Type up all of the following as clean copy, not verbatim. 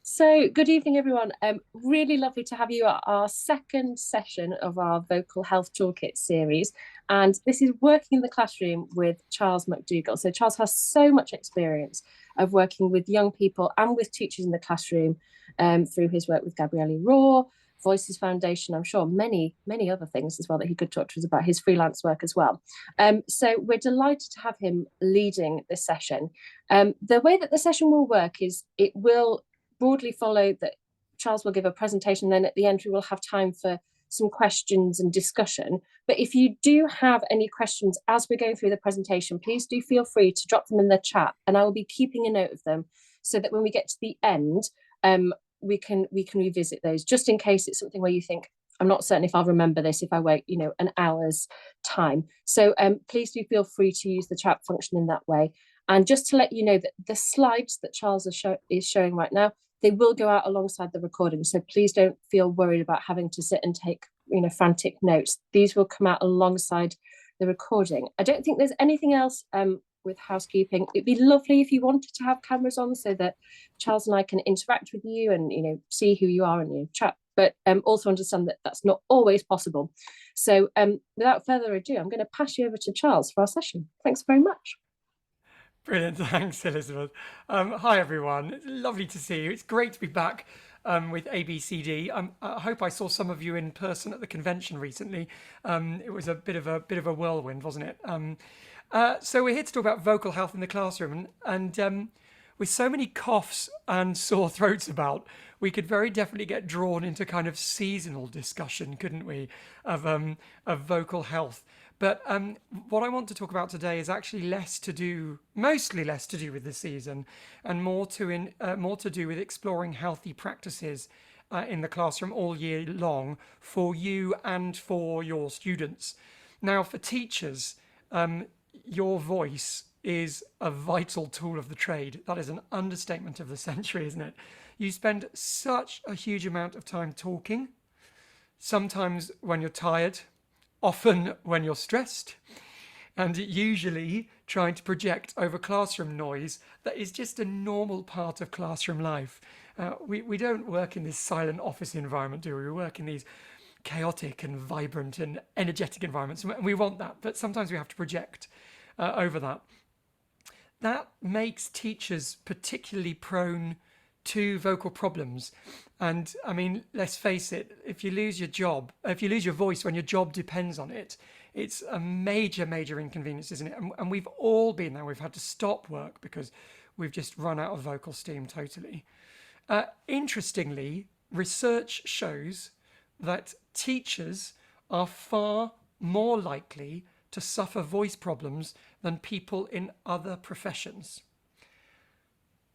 So, good evening, everyone. Really lovely to have you at our second session of our Vocal Health Toolkit series. And this is working in the classroom with Charles MacDougall. So, Charles has so much experience of working with young people and with teachers in the classroom through his work with Gabrielle Raw, Voices Foundation, I'm sure many other things as well that he could talk to us about, his freelance work as well. So, we're delighted to have him leading this session. The way that the session will work is it will broadly follow that Charles will give a presentation, then at the end we will have time for some questions and discussion. But if you do have any questions as we're going through the presentation, please do feel free to drop them in the chat, and I will be keeping a note of them so that when we get to the end, we can revisit those, just in case it's something where you think, I'm not certain if I'll remember this if I wait, an hour's time. So please do feel free to use the chat function in that way. And just to let you know that the slides that Charles is showing right now, they will go out alongside the recording. So please don't feel worried about having to sit and take, frantic notes. These will come out alongside the recording. I don't think there's anything else with housekeeping. It'd be lovely if you wanted to have cameras on so that Charles and I can interact with you and, see who you are and chat, but also understand that that's not always possible. So without further ado, I'm going to pass you over to Charles for our session. Thanks very much. Brilliant, thanks, Elizabeth. Hi, everyone. It's lovely to see you. It's great to be back with ABCD. I hope I saw some of you in person at the convention recently. It was a bit of a whirlwind, wasn't it? So we're here to talk about vocal health in the classroom, and with so many coughs and sore throats about, we could very definitely get drawn into kind of seasonal discussion, couldn't we, of vocal health. But what I want to talk about today is actually mostly less to do with the season, and more to do with exploring healthy practices in the classroom all year long for you and for your students. Now, for teachers, your voice is a vital tool of the trade. That is an understatement of the century, isn't it? You spend such a huge amount of time talking, sometimes when you're tired, often when you're stressed, and usually trying to project over classroom noise that is just a normal part of classroom life. We don't work in this silent office environment, do we? We work in these chaotic and vibrant and energetic environments, and we want that, but sometimes we have to project over that. That makes teachers particularly prone to vocal problems. And I mean, let's face it, if you lose your voice when your job depends on it, it's a major inconvenience, isn't it? And we've all been there. We've had to stop work because we've just run out of vocal steam totally. Interestingly, research shows that teachers are far more likely to suffer voice problems than people in other professions.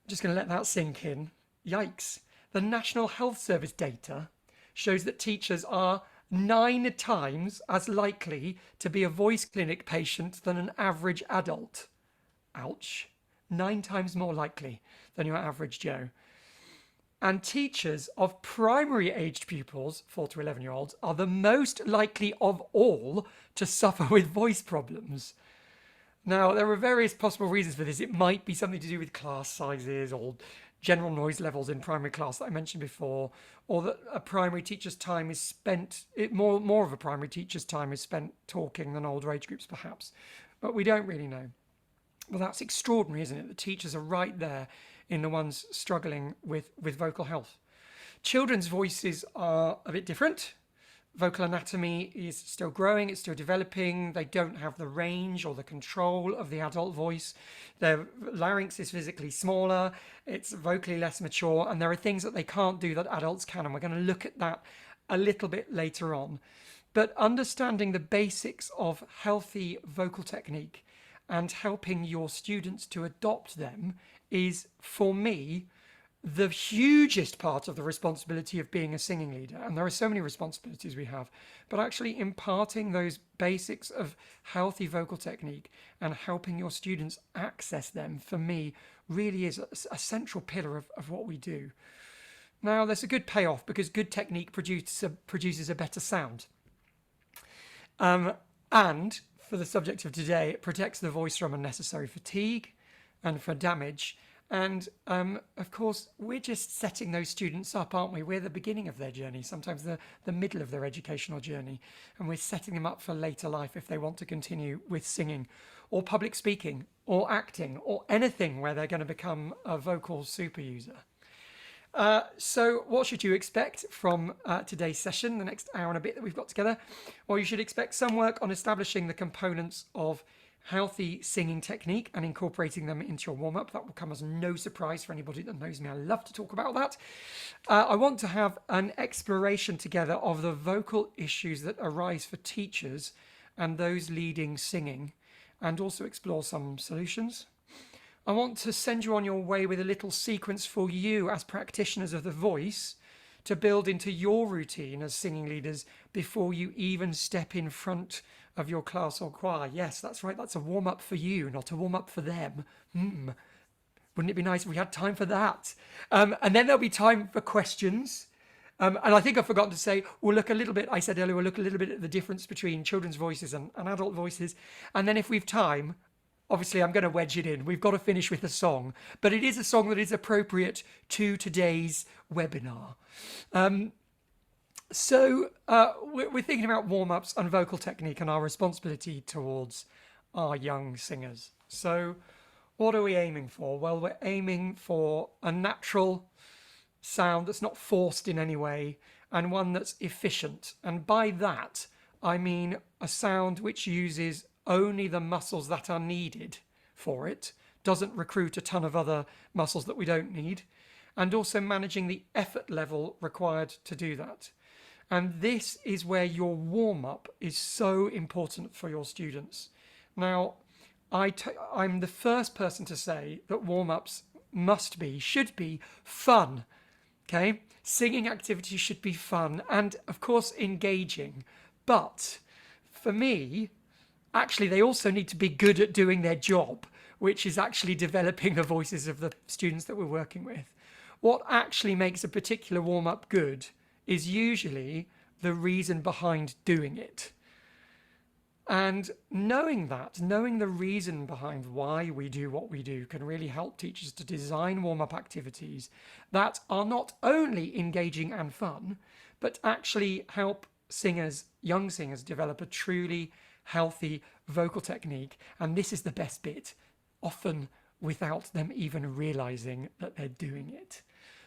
Just going to let that sink in. Yikes. The National Health Service data shows that teachers are 9 times as likely to be a voice clinic patient than an average adult. Ouch. 9 times more likely than your average Joe. And teachers of primary aged pupils, 4 to 11-year-olds, are the most likely of all to suffer with voice problems. Now, there are various possible reasons for this. It might be something to do with class sizes or general noise levels in primary class that I mentioned before, or that a primary teacher's time is spent, more of a primary teacher's time is spent talking than older age groups perhaps. But we don't really know. Well, that's extraordinary, isn't it? The teachers are right there in the ones struggling with vocal health. Children's voices are a bit different. Vocal anatomy is still growing, it's still developing. They don't have the range or the control of the adult voice. Their larynx is physically smaller, it's vocally less mature, and there are things that they can't do that adults can, and we're going to look at that a little bit later on. But understanding the basics of healthy vocal technique and helping your students to adopt them is, for me, the hugest part of the responsibility of being a singing leader. And there are so many responsibilities we have, but actually imparting those basics of healthy vocal technique and helping your students access them, for me, really is a central pillar of what we do. Now, there's a good payoff because good technique produces a better sound. And for the subject of today, it protects the voice from unnecessary fatigue and for damage, And of course, we're just setting those students up, aren't we? We're the beginning of their journey, sometimes the middle of their educational journey. And we're setting them up for later life if they want to continue with singing or public speaking or acting or anything where they're going to become a vocal super user. So what should you expect from today's session, the next hour and a bit that we've got together? Well, you should expect some work on establishing the components of healthy singing technique and incorporating them into your warm-up. That will come as no surprise for anybody that knows me. I love to talk about that. I want to have an exploration together of the vocal issues that arise for teachers and those leading singing, and also explore some solutions. I want to send you on your way with a little sequence for you as practitioners of the voice to build into your routine as singing leaders before you even step in front of your class or choir. Yes, that's right. That's a warm-up for you, not a warm-up for them. Wouldn't it be nice if we had time for that? And then there'll be time for questions. And I think I've forgotten to say, we'll look a little bit, I said earlier, we'll look a little bit at the difference between children's voices and adult voices. And then if we've time, obviously I'm going to wedge it in. We've got to finish with a song, but it is a song that is appropriate to today's webinar. So we're thinking about warm-ups and vocal technique and our responsibility towards our young singers. So what are we aiming for? Well, we're aiming for a natural sound that's not forced in any way and one that's efficient. And by that, I mean a sound which uses only the muscles that are needed for it, doesn't recruit a ton of other muscles that we don't need, and also managing the effort level required to do that. And this is where your warm-up is so important for your students. Now, I'm the first person to say that warm-ups should be fun, okay? Singing activities should be fun and, of course, engaging. But for me, actually, they also need to be good at doing their job, which is actually developing the voices of the students that we're working with. What actually makes a particular warm-up good is usually the reason behind doing it. And knowing the reason behind why we do what we do can really help teachers to design warm-up activities that are not only engaging and fun, but actually help young singers, develop a truly healthy vocal technique. And this is the best bit, often without them even realizing that they're doing it.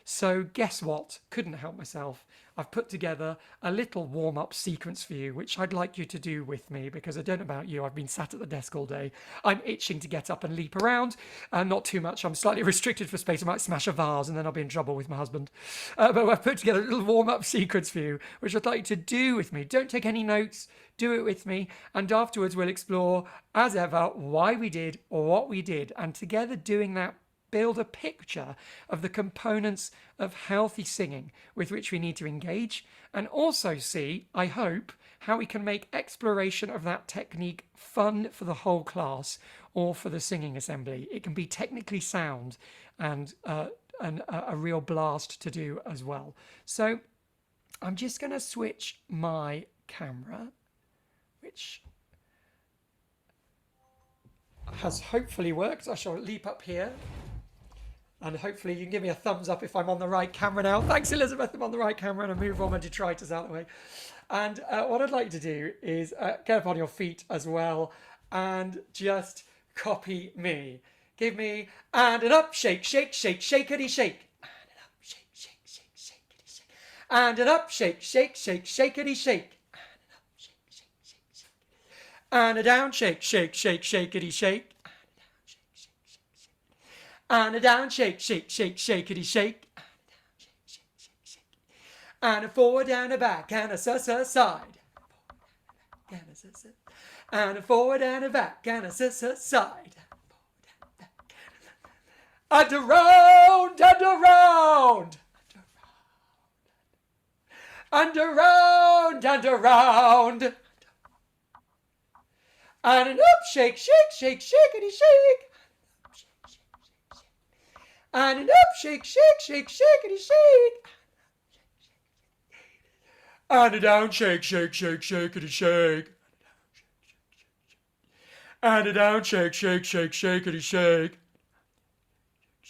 So guess what? Couldn't help myself. I've put together a little warm-up sequence for you, which I'd like you to do with me, because I don't know about you, I've been sat at the desk all day. I'm itching to get up and leap around. Not too much. I'm slightly restricted for space. I might smash a vase and then I'll be in trouble with my husband. But I've put together a little warm-up sequence for you, which I'd like you to do with me. Don't take any notes. Do it with me. And afterwards we'll explore, as ever, why we did or what we did. And together doing that, build a picture of the components of healthy singing with which we need to engage, and also see, I hope, how we can make exploration of that technique fun for the whole class or for the singing assembly. It can be technically sound and a real blast to do as well. So I'm just going to switch my camera, which has hopefully worked. I shall leap up here. And hopefully you can give me a thumbs up if I'm on the right camera now. Thanks, Elizabeth, I'm on the right camera, and I move all my detritus out of the way. And what I'd like to do is get up on your feet as well and just copy me. Give me, and an up, shake, shake, shake, shakety shake. And an up, shake, shake, shake, shakety shake. And an up, shake, shake, shake, shakety shake. And an up, shake, shake, shake, shake. And a down, shake, shake, shake, shakety shake. And a down, shake, shake, shake, shakety shake. And a forward and a back and a side. And a forward and a back and a side. And around and around. And around and around. And an up, shake, shake, shake, shakety shake. And an up, shake, shake, shake, shakety shake. And a down, shake, shake, shake, shakety shake. And a down, shake, shake, shake, shakety shake.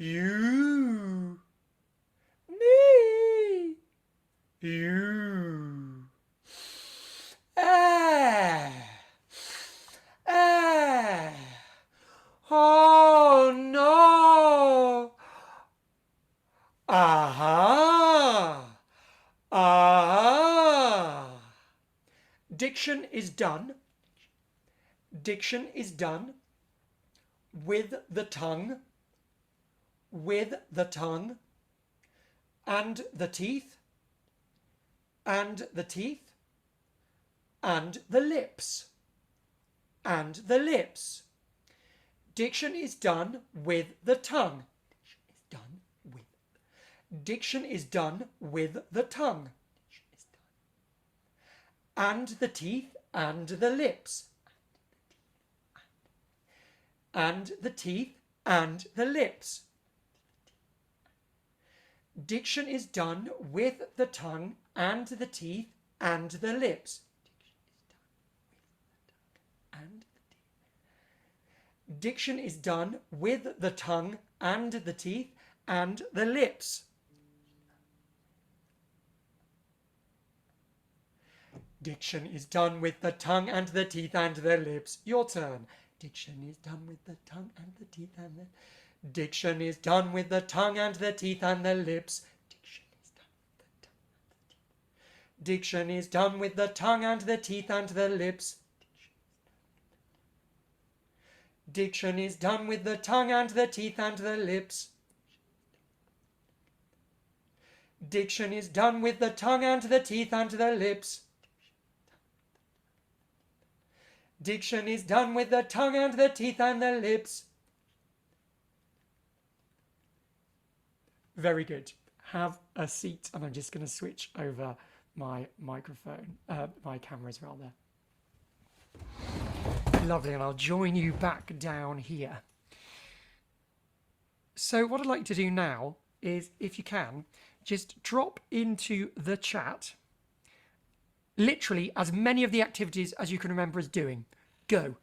you, me, you, air, air, oh no, aha, ah. Diction is done. Diction is done with the tongue, and the teeth, and the teeth, and the lips, and the lips. Diction is done with the tongue. Diction is done with the tongue, and the teeth, and the lips, and the teeth, and the lips. Diction is done with the tongue, and the teeth, and the lips. Diction is done with the tongue, and the teeth, and the lips. Diction is done with the tongue and the teeth and the lips. Your turn. Diction is done with the tongue and the teeth and the... Diction is done with the tongue and the teeth and the lips. Diction is done with the tongue and the teeth and the lips. Diction is done with the tongue and the teeth and the lips. Diction is done with the tongue and the teeth and the lips. Diction is done with the tongue and the teeth and the lips. Very good. Have a seat, and I'm just going to switch over my microphone, my cameras rather. Lovely, and I'll join you back down here. So what I'd like to do now is, if you can, just drop into the chat literally as many of the activities as you can remember as doing. Go.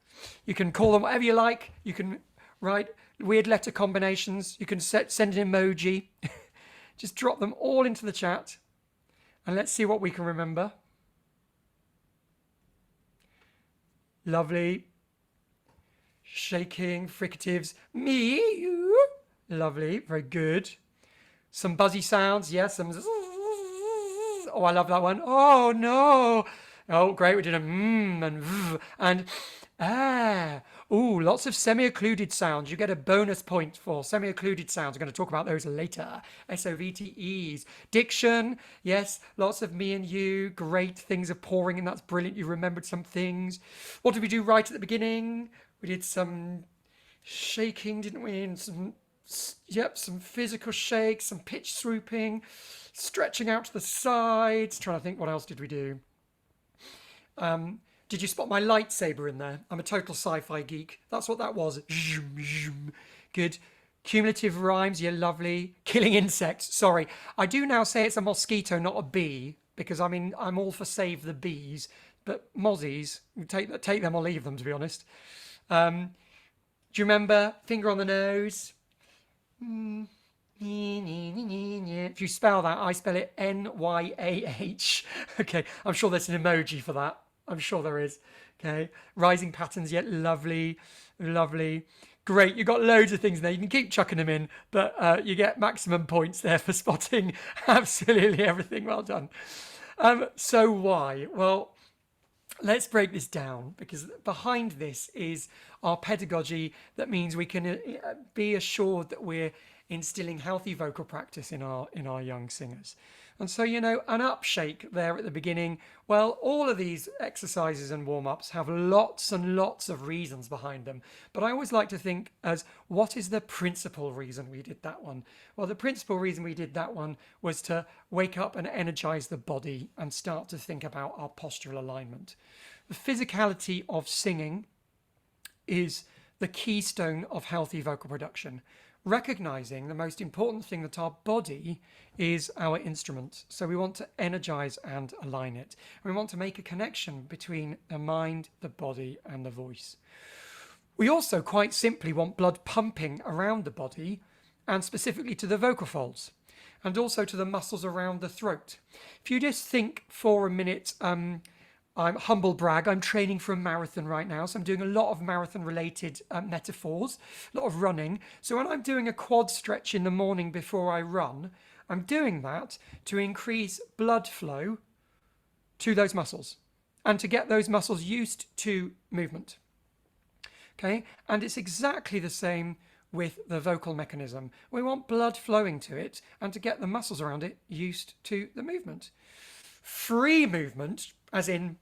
You can call them whatever you like. You can write weird letter combinations. You can send an emoji. Just drop them all into the chat and let's see what we can remember. Lovely. Shaking, fricatives. Me, you. Lovely. Very good. Some buzzy sounds. Yes. Some... Oh, I love that one. Oh, no. Oh, great. We did a and v and ah. Ooh, lots of semi-occluded sounds. You get a bonus point for semi-occluded sounds. I'm going to talk about those later. SOVTEs. Diction. Yes, lots of me and you. Great. Things are pouring, and that's brilliant. You remembered some things. What did we do right at the beginning? We did some shaking, didn't we? And some physical shakes, some pitch swooping, stretching out to the sides. Trying to think, what else did we do? Did you spot my lightsaber in there? I'm a total sci-fi geek. That's what that was. Good. Cumulative rhymes, yeah, lovely. Killing insects. Sorry. I do now say it's a mosquito, not a bee, because I mean, I'm all for save the bees, but mozzies, take them or leave them, to be honest. Do you remember finger on the nose? If you spell that, I spell it N-Y-A-H. Okay, I'm sure there's an emoji for that. I'm sure there is. Okay, rising patterns, yet lovely, lovely. Great, you've got loads of things there. You can keep chucking them in, but you get maximum points there for spotting absolutely everything. Well done. So why? Well, let's break this down, because behind this is our pedagogy that means we can be assured that we're instilling healthy vocal practice in our young singers. And so, you know, an up shake there at the beginning, well, all of these exercises and warm-ups have lots and lots of reasons behind them. But I always like to think as, what is the principal reason we did that one? Well, the principal reason we did that one was to wake up and energize the body and start to think about our postural alignment. The physicality of singing is the keystone of healthy vocal production. Recognizing the most important thing, that our body is our instrument. So we want to energize and align it. We want to make a connection between the mind, the body, and the voice. We also quite simply want blood pumping around the body and specifically to the vocal folds and also to the muscles around the throat. If you just think for a minute, I'm humble brag, I'm training for a marathon right now, so I'm doing a lot of marathon related metaphors, a lot of running. So when I'm doing a quad stretch in the morning before I run, I'm doing that to increase blood flow to those muscles and to get those muscles used to movement. Okay, and it's exactly the same with the vocal mechanism. We want blood flowing to it and to get the muscles around it used to the movement. Free movement, as in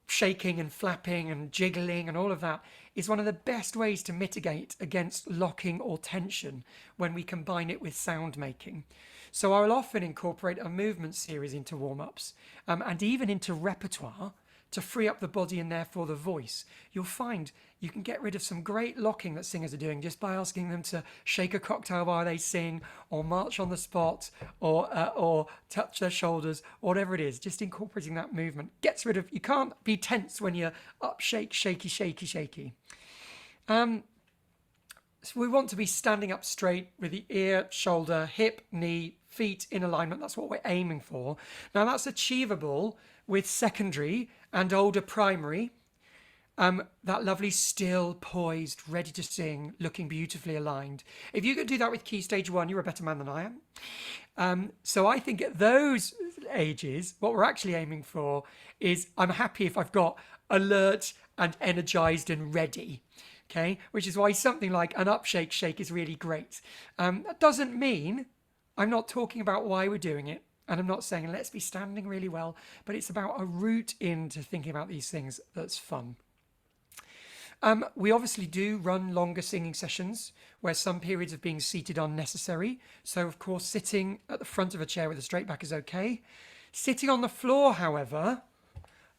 shaking and flapping and jiggling and all of that, is one of the best ways to mitigate against locking or tension when we combine it with sound making. So I will often incorporate a movement series into warm-ups and even into repertoire to free up the body and therefore the voice. You'll find you can get rid of some great locking that singers are doing just by asking them to shake a cocktail while they sing, or march on the spot, or touch their shoulders, whatever it is. Just incorporating that movement gets rid of. You can't be tense when you're up, shake, shaky, shaky, shaky. So we want to be standing up straight with the ear, shoulder, hip, knee, feet in alignment. That's what we're aiming for. Now that's achievable with secondary and older primary. That lovely, still, poised, ready to sing, looking beautifully aligned. If you could do that with Key Stage 1, you're a better man than I am. So I think at those ages, what we're actually aiming for is I'm happy if I've got alert and energized and ready. Okay, which is why something like an up shake shake is really great. That doesn't mean I'm not talking about why we're doing it, and I'm not saying let's be standing really well, but it's about a route into thinking about these things that's fun. We obviously do run longer singing sessions where some periods of being seated are necessary. So of course sitting at the front of a chair with a straight back is okay. Sitting on the floor, however,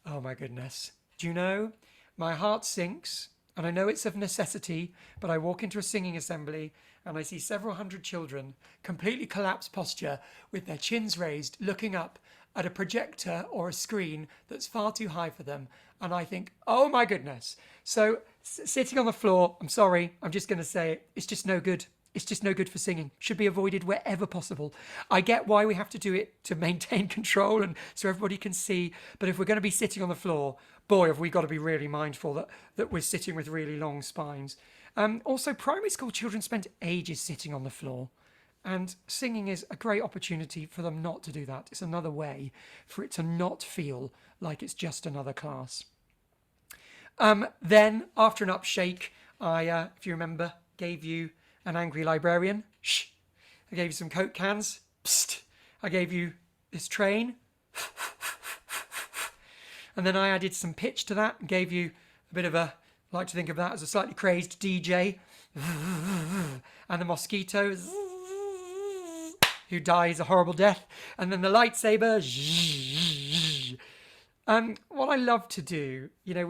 oh my goodness, do you know, my heart sinks. And I know it's of necessity, but I walk into a singing assembly and I see several hundred children, completely collapsed posture, with their chins raised, looking up at a projector or a screen that's far too high for them. And I think, oh my goodness. So sitting on the floor, I'm sorry, I'm just going to say it, it's just no good. It's just no good for singing. Should be avoided wherever possible. I get why we have to do it to maintain control and so everybody can see. But if we're going to be sitting on the floor, boy, have we got to be really mindful that we're sitting with really long spines. Also, primary school children spend ages sitting on the floor. And singing is a great opportunity for them not to do that. It's another way for it to not feel like it's just another class. Then, after an up shake, I, if you remember, gave you an angry librarian. Shh. I gave you some Coke cans. Psst. I gave you this train. And then I added some pitch to that and gave you a bit of a, I like to think of that as a slightly crazed DJ. And the mosquito who dies a horrible death. And then the lightsaber. What I love to do, what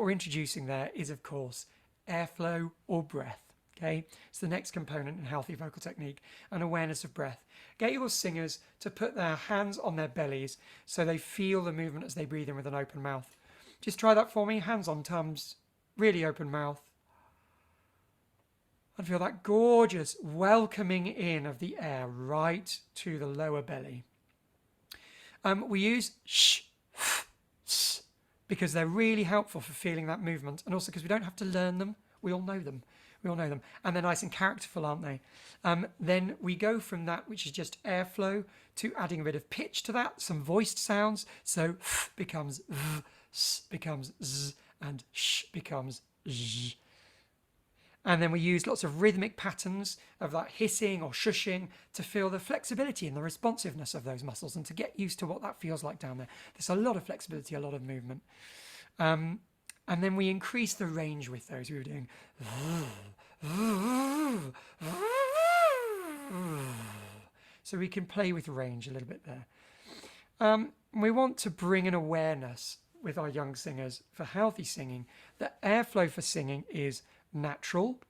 we're introducing there is, of course, airflow or breath. Okay, it's the next component in healthy vocal technique, and awareness of breath. Get your singers to put their hands on their bellies so they feel the movement as they breathe in with an open mouth. Just try that for me. Hands on tums, really open mouth. And feel that gorgeous welcoming in of the air right to the lower belly. We use sh, s, because they're really helpful for feeling that movement, and also because we don't have to learn them. We all know them. And they're nice and characterful, aren't they? Then we go from that, which is just airflow, to adding a bit of pitch to that, some voiced sounds. So f becomes v, s becomes z, and sh becomes zh. And then we use lots of rhythmic patterns of that hissing or shushing to feel the flexibility and the responsiveness of those muscles and to get used to what that feels like down there. There's a lot of flexibility, a lot of movement. And then we increase the range with those. We were doing so we can play with range a little bit there. We want to bring an awareness with our young singers for healthy singing that airflow for singing is natural.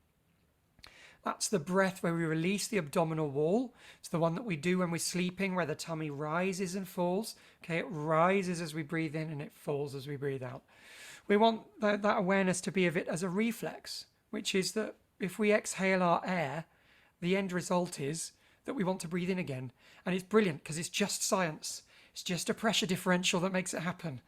That's the breath where we release the abdominal wall. It's the one that we do when we're sleeping, where the tummy rises and falls. Okay, it rises as we breathe in and it falls as we breathe out. We want that awareness to be of it as a reflex, which is that if we exhale our air, the end result is that we want to breathe in again. And it's brilliant because it's just science. It's just a pressure differential that makes it happen.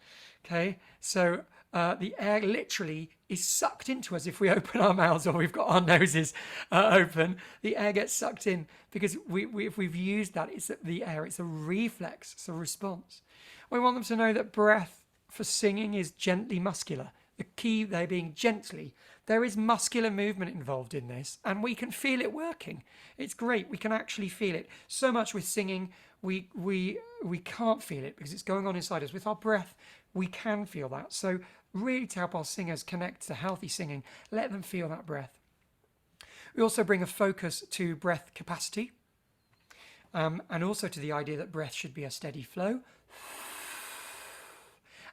Okay, so the air literally is sucked into us if we open our mouths or we've got our noses open. The air gets sucked in because if we've used that, it's the air. It's a reflex. It's a response. We want them to know that breath for singing is gently muscular. The key there being gently. There is muscular movement involved in this, and we can feel it working. It's great. We can actually feel it. So much with singing, we can't feel it because it's going on inside us. With our breath, we can feel that. So really, to help our singers connect to healthy singing, let them feel that breath. We also bring a focus to breath capacity, and also to the idea that breath should be a steady flow,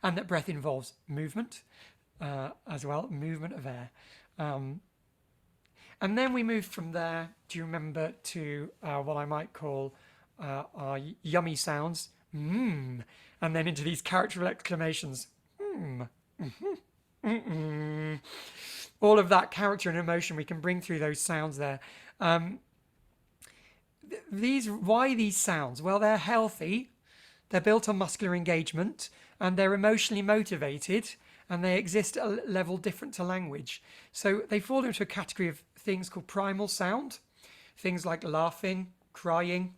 and that breath involves movement as well, movement of air. And then we move from there, do you remember, to what I might call our yummy sounds, and then into these character exclamations, all of that character and emotion we can bring through those sounds there. Why these sounds? Well, they're healthy, they're built on muscular engagement, and they're emotionally motivated, and they exist at a level different to language. So they fall into a category of things called primal sound, things like laughing, crying,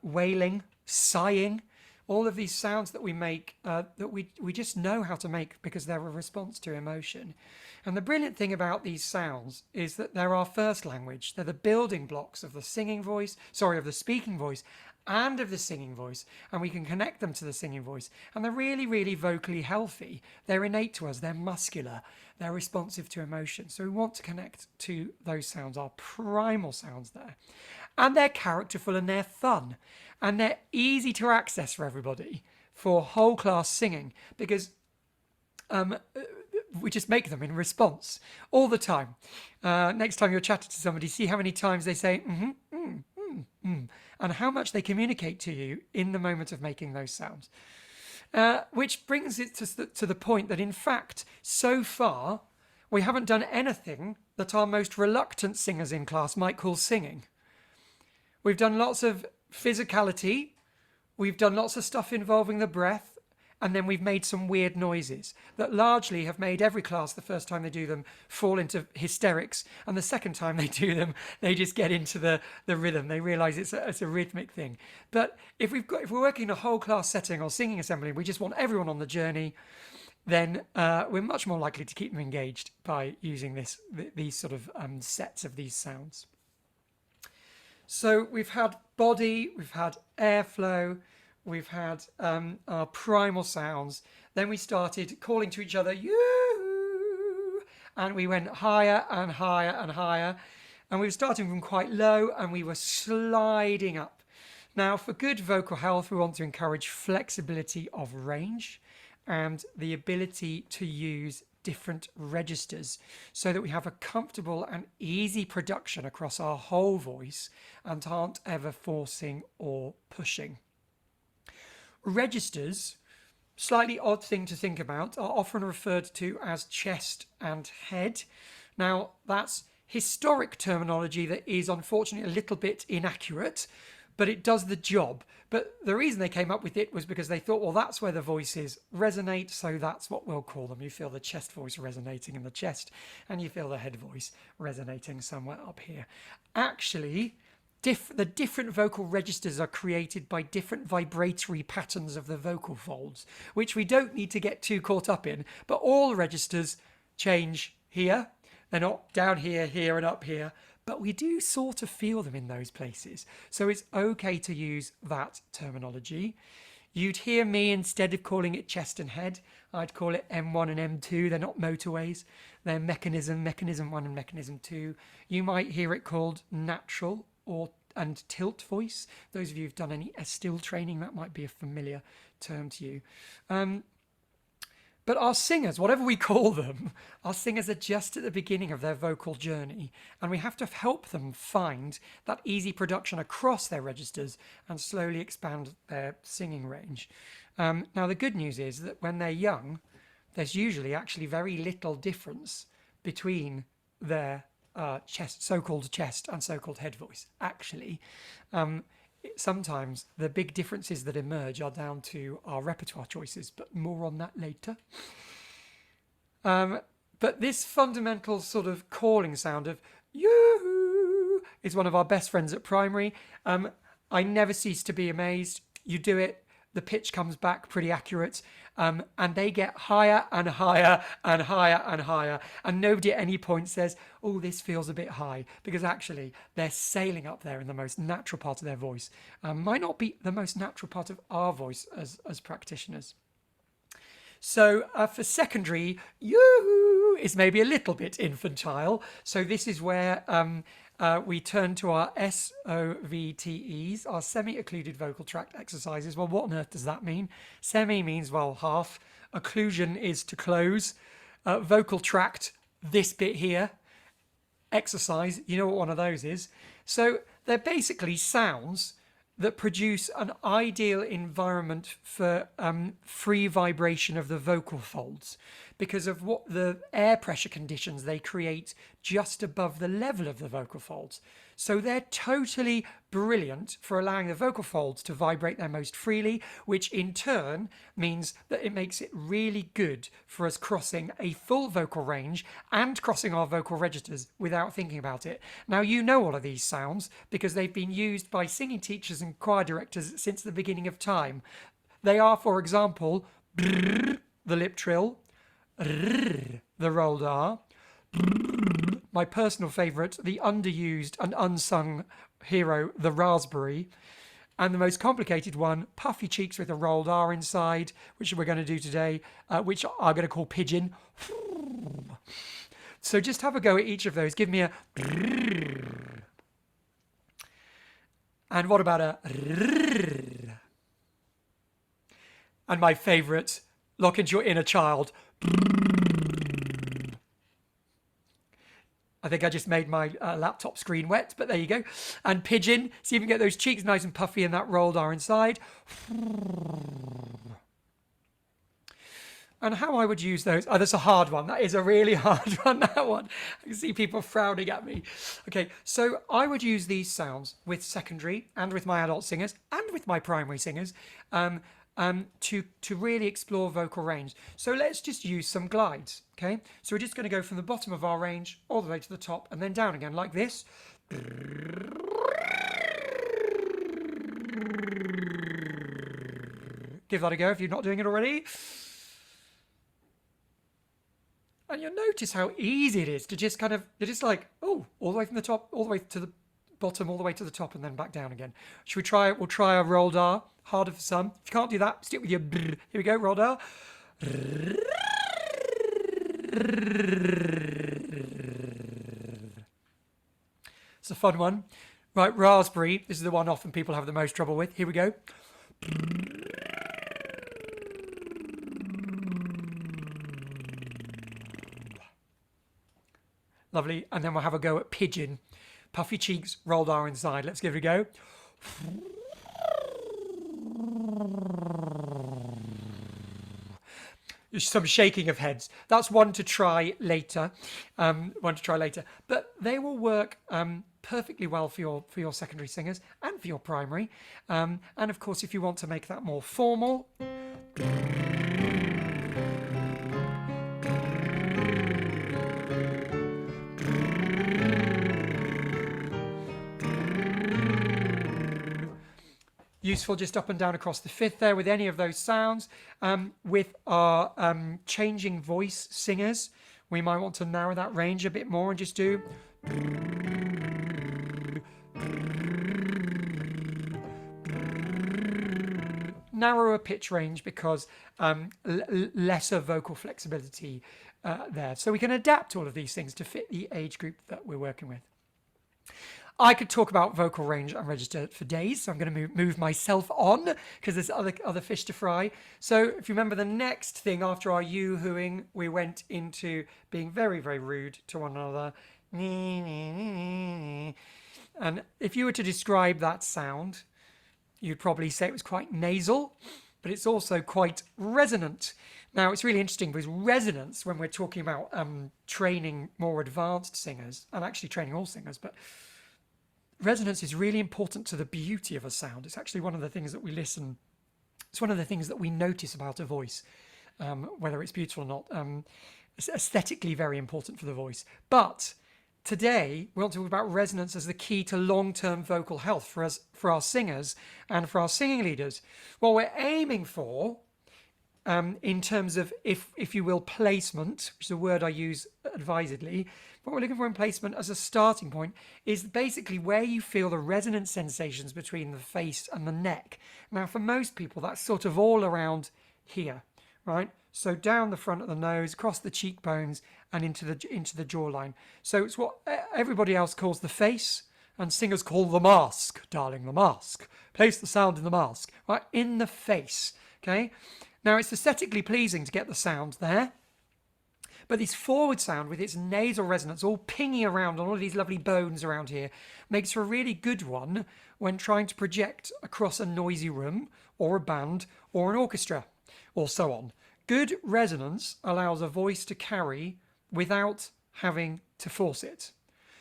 wailing, sighing, all of these sounds that we make that we just know how to make because they're a response to emotion. And the brilliant thing about these sounds is that they're our first language. They're the building blocks of the speaking voice, and of the singing voice, and we can connect them to the singing voice. And they're really, really vocally healthy. They're innate to us. They're muscular. They're responsive to emotion. So we want to connect to those sounds, our primal sounds there. And they're characterful and they're fun. And they're easy to access for everybody for whole class singing because we just make them in response all the time. Next time you're chatting to somebody, see how many times they say and how much they communicate to you in the moment of making those sounds. Which brings it to the point that, in fact, so far, we haven't done anything that our most reluctant singers in class might call singing. We've done lots of physicality, we've done lots of stuff involving the breath, and then we've made some weird noises that largely have made every class, the first time they do them, fall into hysterics. And the second time they do them, they just get into the rhythm. They realise it's a rhythmic thing. But if we're working in a whole class setting or singing assembly, we just want everyone on the journey, then we're much more likely to keep them engaged by using these sort of sets of these sounds. So we've had body, we've had airflow, we've had our primal sounds. Then we started calling to each other, you, and we went higher and higher and higher. And we were starting from quite low and we were sliding up. Now, for good vocal health, we want to encourage flexibility of range and the ability to use different registers so that we have a comfortable and easy production across our whole voice and aren't ever forcing or pushing. Registers, slightly odd thing to think about, are often referred to as chest and head. Now, that's historic terminology that is unfortunately a little bit inaccurate, but it does the job. But the reason they came up with it was because they thought, well, that's where the voices resonate, so that's what we'll call them. You feel the chest voice resonating in the chest, and you feel the head voice resonating somewhere up here. Actually, the different vocal registers are created by different vibratory patterns of the vocal folds, which we don't need to get too caught up in, but all registers change here. They're not down here, here, and up here, but we do sort of feel them in those places. So it's okay to use that terminology. You'd hear me, instead of calling it chest and head, I'd call it M1 and M2. They're not motorways. They're mechanism 1 and mechanism 2. You might hear it called natural and tilt voice. Those of you who've done any still training, that might be a familiar term to you. But our singers, whatever we call them, our singers are just at the beginning of their vocal journey, and we have to help them find that easy production across their registers and slowly expand their singing range. Now, the good news is that when they're young, there's usually actually very little difference between their chest, so-called chest and so-called head voice. Actually, sometimes the big differences that emerge are down to our repertoire choices, but more on that later. But this fundamental sort of calling sound of yoo is one of our best friends at primary. I never cease to be amazed. You do it, the pitch comes back pretty accurate, and they get higher and higher and higher and higher. And nobody at any point says, oh, this feels a bit high, because actually they're sailing up there in the most natural part of their voice. Might not be the most natural part of our voice as practitioners. So for secondary, yoo is maybe a little bit infantile. So this is where we turn to our SOVTEs, our semi-occluded vocal tract exercises. Well, what on earth does that mean? Semi means, well, half. Occlusion is to close. Vocal tract, this bit here. Exercise, you know what one of those is. So they're basically sounds that produce an ideal environment for free vibration of the vocal folds because of what the air pressure conditions they create just above the level of the vocal folds. So they're totally brilliant for allowing the vocal folds to vibrate their most freely, which in turn means that it makes it really good for us crossing a full vocal range and crossing our vocal registers without thinking about it. Now, you know all of these sounds because they've been used by singing teachers and choir directors since the beginning of time. They are, for example, brrr, the lip trill, rrr, the rolled R, my personal favourite, the underused and unsung hero, the raspberry, and the most complicated one, puffy cheeks with a rolled R inside, which we're going to do today, which I'm going to call pigeon. So just have a go at each of those. Give me a and what about a and my favourite, lock into your inner child. I think I just made my laptop screen wet, but there you go. And pigeon, see if you can get those cheeks nice and puffy and that rolled R inside. And how I would use those, oh, that's a hard one. That is a really hard one, that one. I can see people frowning at me. Okay, so I would use these sounds with secondary and with my adult singers and with my primary singers to really explore vocal range. So let's just use some glides, okay? So we're just going to go from the bottom of our range all the way to the top and then down again like this. Give that a go if you're not doing it already. And you'll notice how easy it is to just kind of, you're just like, oh, all the way from the top, all the way to the bottom, all the way to the top, and then back down again. Should we try it? We'll try a rolled R, harder for some. If you can't do that, stick with your brr. Here we go, rolled R. It's a fun one. Right, raspberry. This is the one often people have the most trouble with. Here we go. Lovely. And then we'll have a go at pigeon. Puffy cheeks, rolled R inside. Let's give it a go. Some shaking of heads. That's one to try later. But they will work perfectly well for your secondary singers and for your primary. And of course, if you want to make that more formal, useful just up and down across the fifth there with any of those sounds. With our changing voice singers, we might want to narrow that range a bit more and just do narrower pitch range because lesser vocal flexibility there. So we can adapt all of these things to fit the age group that we're working with. I could talk about vocal range and register for days, so I'm going to move myself on because there's other fish to fry. So if you remember the next thing after our yoo-hooing, we went into being very, very rude to one another. And if you were to describe that sound, you'd probably say it was quite nasal. but it's also quite resonant. Now, it's really interesting because resonance, when we're talking about training more advanced singers, and actually training all singers, but resonance is really important to the beauty of a sound. It's actually one of the things that we listen, it's one of the things that we notice about a voice, whether it's beautiful or not. It's aesthetically very important for the voice. But today, we want to talk about resonance as the key to long-term vocal health for us, for our singers and for our singing leaders. What we're aiming for, in terms of, if you will, placement, which is a word I use advisedly, what we're looking for in placement as a starting point is basically where you feel the resonant sensations between the face and the neck. Now, for most people, that's sort of all around here, right? So down the front of the nose, across the cheekbones, and into the jawline. So it's what everybody else calls the face, and singers call the mask, darling, the mask. Place the sound in the mask, right? In the face, okay? Now, it's aesthetically pleasing to get the sound there, but this forward sound with its nasal resonance all pinging around on all of these lovely bones around here makes for a really good one when trying to project across a noisy room or a band or an orchestra or so on. Good resonance allows a voice to carry without having to force it.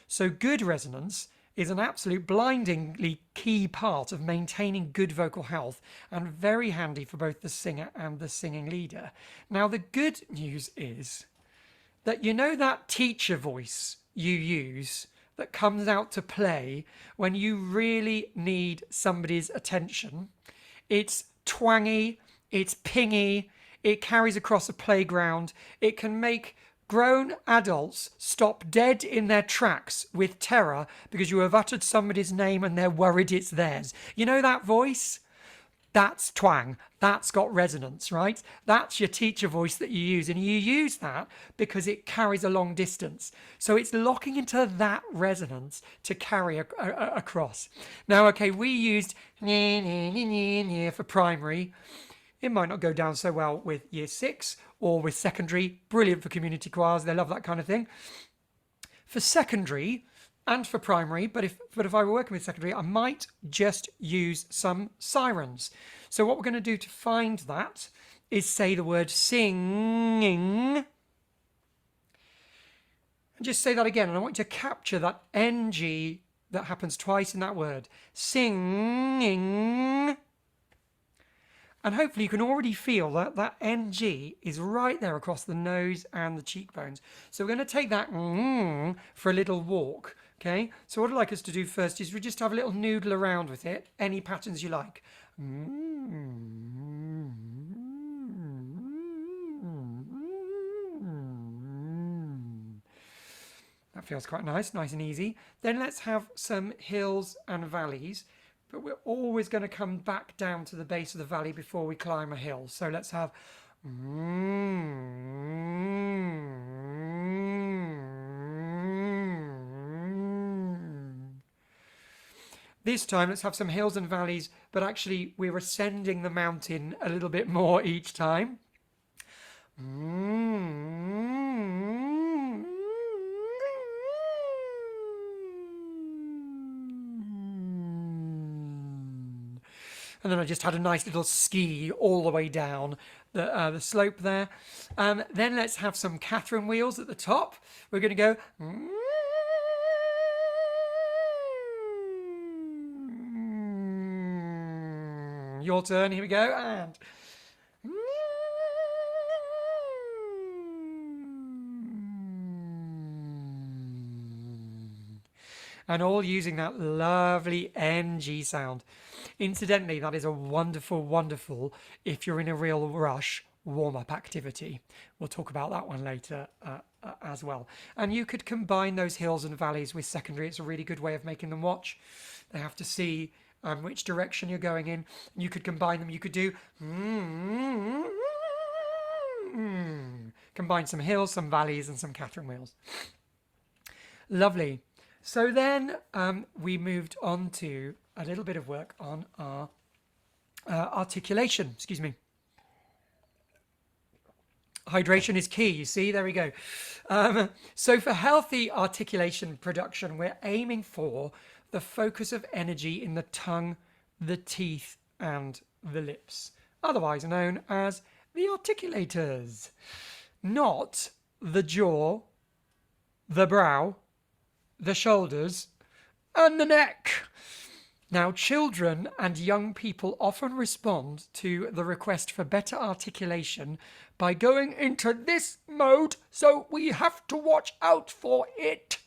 So good resonance is an absolute blindingly key part of maintaining good vocal health and very handy for both the singer and the singing leader. Now, the good news is that you know that teacher voice you use that comes out to play when you really need somebody's attention. It's twangy, it's pingy, it carries across a playground, it can make grown adults stop dead in their tracks with terror because you have uttered somebody's name and they're worried it's theirs. You know that voice? That's twang. That's got resonance, right? That's your teacher voice that you use. And you use that because it carries a long distance. So it's locking into that resonance to carry across. Now, okay, we used for primary. It might not go down so well with year 6 or with secondary. Brilliant for community choirs. They love that kind of thing. For secondary and for primary, but if I were working with secondary, I might just use some sirens. So what we're going to do to find that is say the word singing. And just say that again. And I want you to capture that NG that happens twice in that word. Singing. And hopefully you can already feel that that NG is right there across the nose and the cheekbones. So we're going to take that for a little walk, okay? So what I'd like us to do first is we just have a little noodle around with it, any patterns you like. That feels quite nice and easy. Then let's have some hills and valleys. But we're always going to come back down to the base of the valley before we climb a hill. So let's have... This time, let's have some hills and valleys, but actually we're ascending the mountain a little bit more each time. And then I just had a nice little ski all the way down the slope there. Then let's have some Catherine wheels at the top. We're going to go... Your turn, here we go, and... And all using that lovely NG sound. Incidentally, that is a wonderful, wonderful, if you're in a real rush, warm-up activity. We'll talk about that one later as well. And you could combine those hills and valleys with secondary. It's a really good way of making them watch. They have to see which direction you're going in. You could combine them. You could do... Combine some hills, some valleys, and some Catherine wheels. Lovely. So then we moved on to a little bit of work on our articulation. Excuse me. Hydration is key, you see, there we go. So for healthy articulation production, we're aiming for the focus of energy in the tongue, the teeth, and the lips. otherwise known as the articulators. Not the jaw, the brow, the shoulders, and the neck. Now, children and young people often respond to the request for better articulation by going into this mode, so we have to watch out for it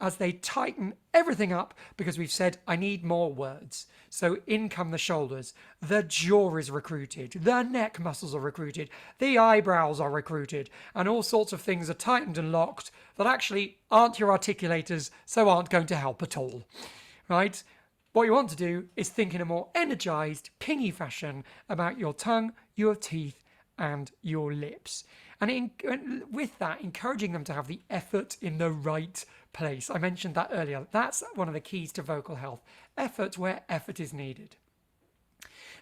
as they tighten everything up because we've said, I need more words. So in come the shoulders, the jaw is recruited, the neck muscles are recruited, the eyebrows are recruited, and all sorts of things are tightened and locked that actually aren't your articulators, so aren't going to help at all, right? What you want to do is think in a more energized, pingy fashion about your tongue, your teeth, and your lips. And with that, encouraging them to have the effort in the right place. I mentioned that earlier. That's one of the keys to vocal health. Effort where effort is needed.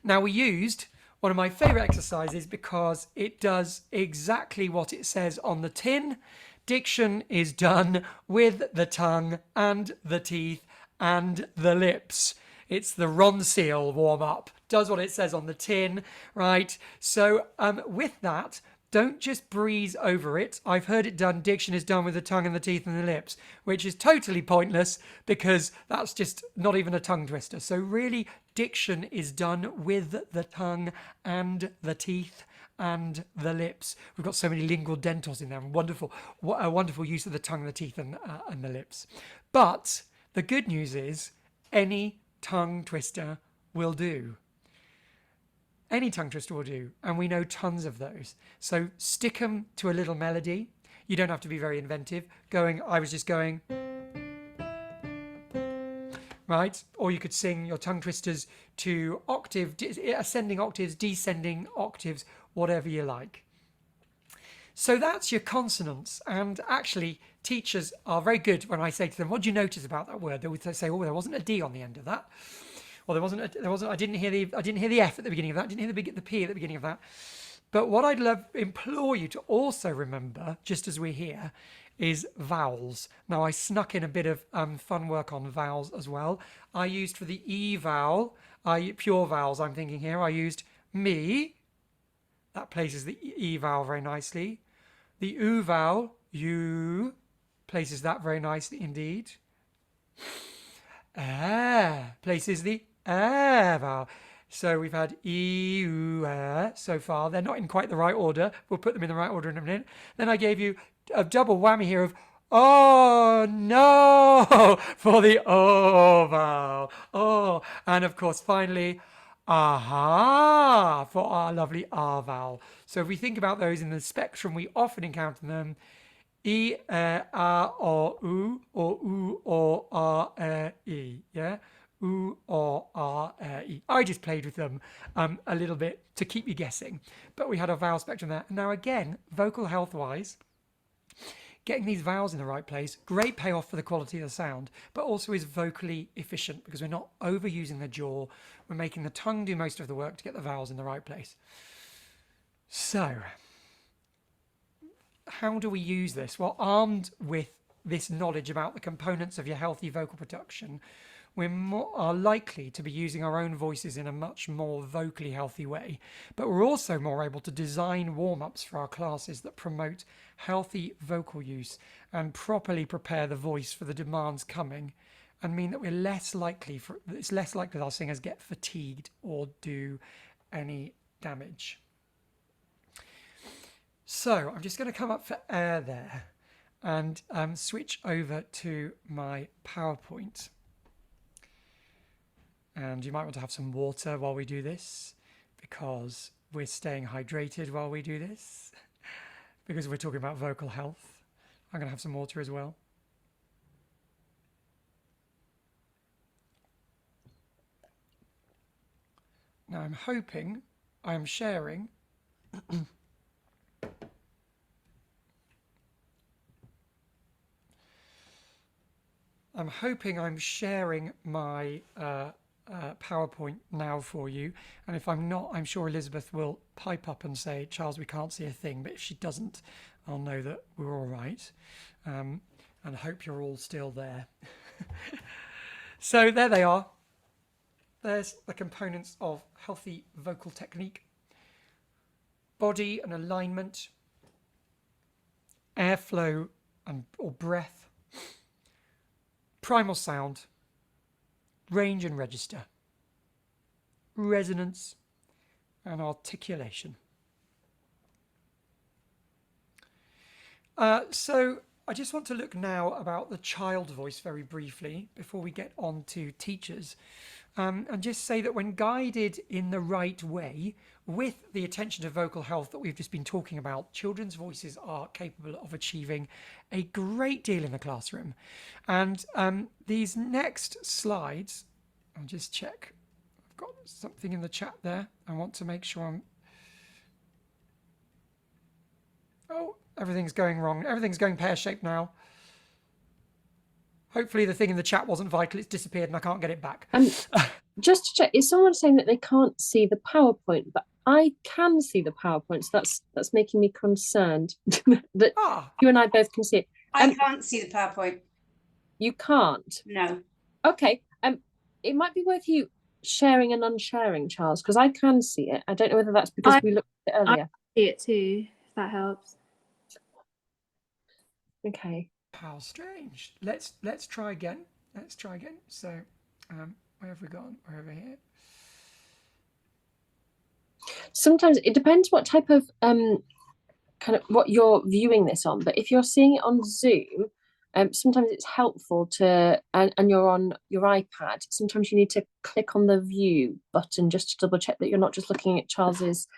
Now, we used one of my favorite exercises because it does exactly what it says on the tin. Diction is done with the tongue and the teeth and the lips. It's the Ron Seal warm-up. Does what it says on the tin, right? So with that, don't just breeze over it. I've heard it done. Diction is done with the tongue and the teeth and the lips, which is totally pointless because that's just not even a tongue twister. So really, diction is done with the tongue and the teeth and the lips. We've got so many lingual dentals in there. Wonderful, what a wonderful use of the tongue, the teeth, and the lips. But the good news is any tongue twister will do. Any tongue twister will do, and we know tons of those. So stick them to a little melody. You don't have to be very inventive. I was just going, right? Or you could sing your tongue twisters to ascending octaves, descending octaves, whatever you like. So that's your consonants, and actually teachers are very good when I say to them, what do you notice about that word? They would say, oh, there wasn't a D on the end of that. Or I didn't hear the F at the beginning of that. I didn't hear the P at the beginning of that. But what I'd implore you to also remember, just as we're here, is vowels. Now, I snuck in a bit of fun work on vowels as well. I used for the E vowel, pure vowels I'm thinking here, I used me. That places the E vowel very nicely. The U vowel, you, places that very nicely indeed. Places the vowel. So we've had E, U, so far. They're not in quite the right order. We'll put them in the right order in a minute. Then I gave you a double whammy here of oh no for the O vowel. Oh, and of course finally aha for our lovely R vowel. So if we think about those in the spectrum, we often encounter them. E, a, o, u, or u, or r, e. Yeah? U, or r, e. I just played with them a little bit to keep you guessing. But we had a vowel spectrum there. Now again, vocal health-wise, getting these vowels in the right place, great payoff for the quality of the sound, but also is vocally efficient because we're not overusing the jaw. We're making the tongue do most of the work to get the vowels in the right place. So, how do we use this? Well, armed with this knowledge about the components of your healthy vocal production, we are likely to be using our own voices in a much more vocally healthy way. But we're also more able to design warm-ups for our classes that promote healthy vocal use and properly prepare the voice for the demands coming, and mean that it's less likely that our singers get fatigued or do any damage. So I'm just going to come up for air there and switch over to my PowerPoint. And you might want to have some water while we do this because we're staying hydrated while we do this because we're talking about vocal health. I'm going to have some water as well. Now I'm hoping I am sharing I'm sharing my PowerPoint now for you, and if I'm not, I'm sure Elizabeth will pipe up and say, Charles, we can't see a thing, but if she doesn't, I'll know that we're all right, and I hope you're all still there. So there they are. There's the components of healthy vocal technique. body and alignment, airflow or breath, primal sound, range and register, resonance, and articulation. So I just want to look now about the child voice very briefly before we get on to teachers. And just say that when guided in the right way, with the attention to vocal health that we've just been talking about, children's voices are capable of achieving a great deal in the classroom. And these next slides, I'll just check. I've got something in the chat there. I want to make sure I'm... Oh, everything's going wrong. Everything's going pear-shaped now. Hopefully the thing in the chat wasn't vital. It's disappeared and I can't get it back. Just to check, is someone saying that they can't see the PowerPoint? But I can see the PowerPoint, so that's making me concerned that you and I both can see it. I can't see the PowerPoint. You can't? No. Okay. It might be worth you sharing and unsharing, Charles, because I can see it. I don't know whether that's because we looked at it earlier. I see it too, if that helps. Okay. How strange. Let's try again. Let's try again. So where have we gone? We're over here. Sometimes it depends what type of kind of what you're viewing this on, but if you're seeing it on Zoom, sometimes it's helpful to and you're on your iPad, sometimes you need to click on the view button just to double check that you're not just looking at Charles's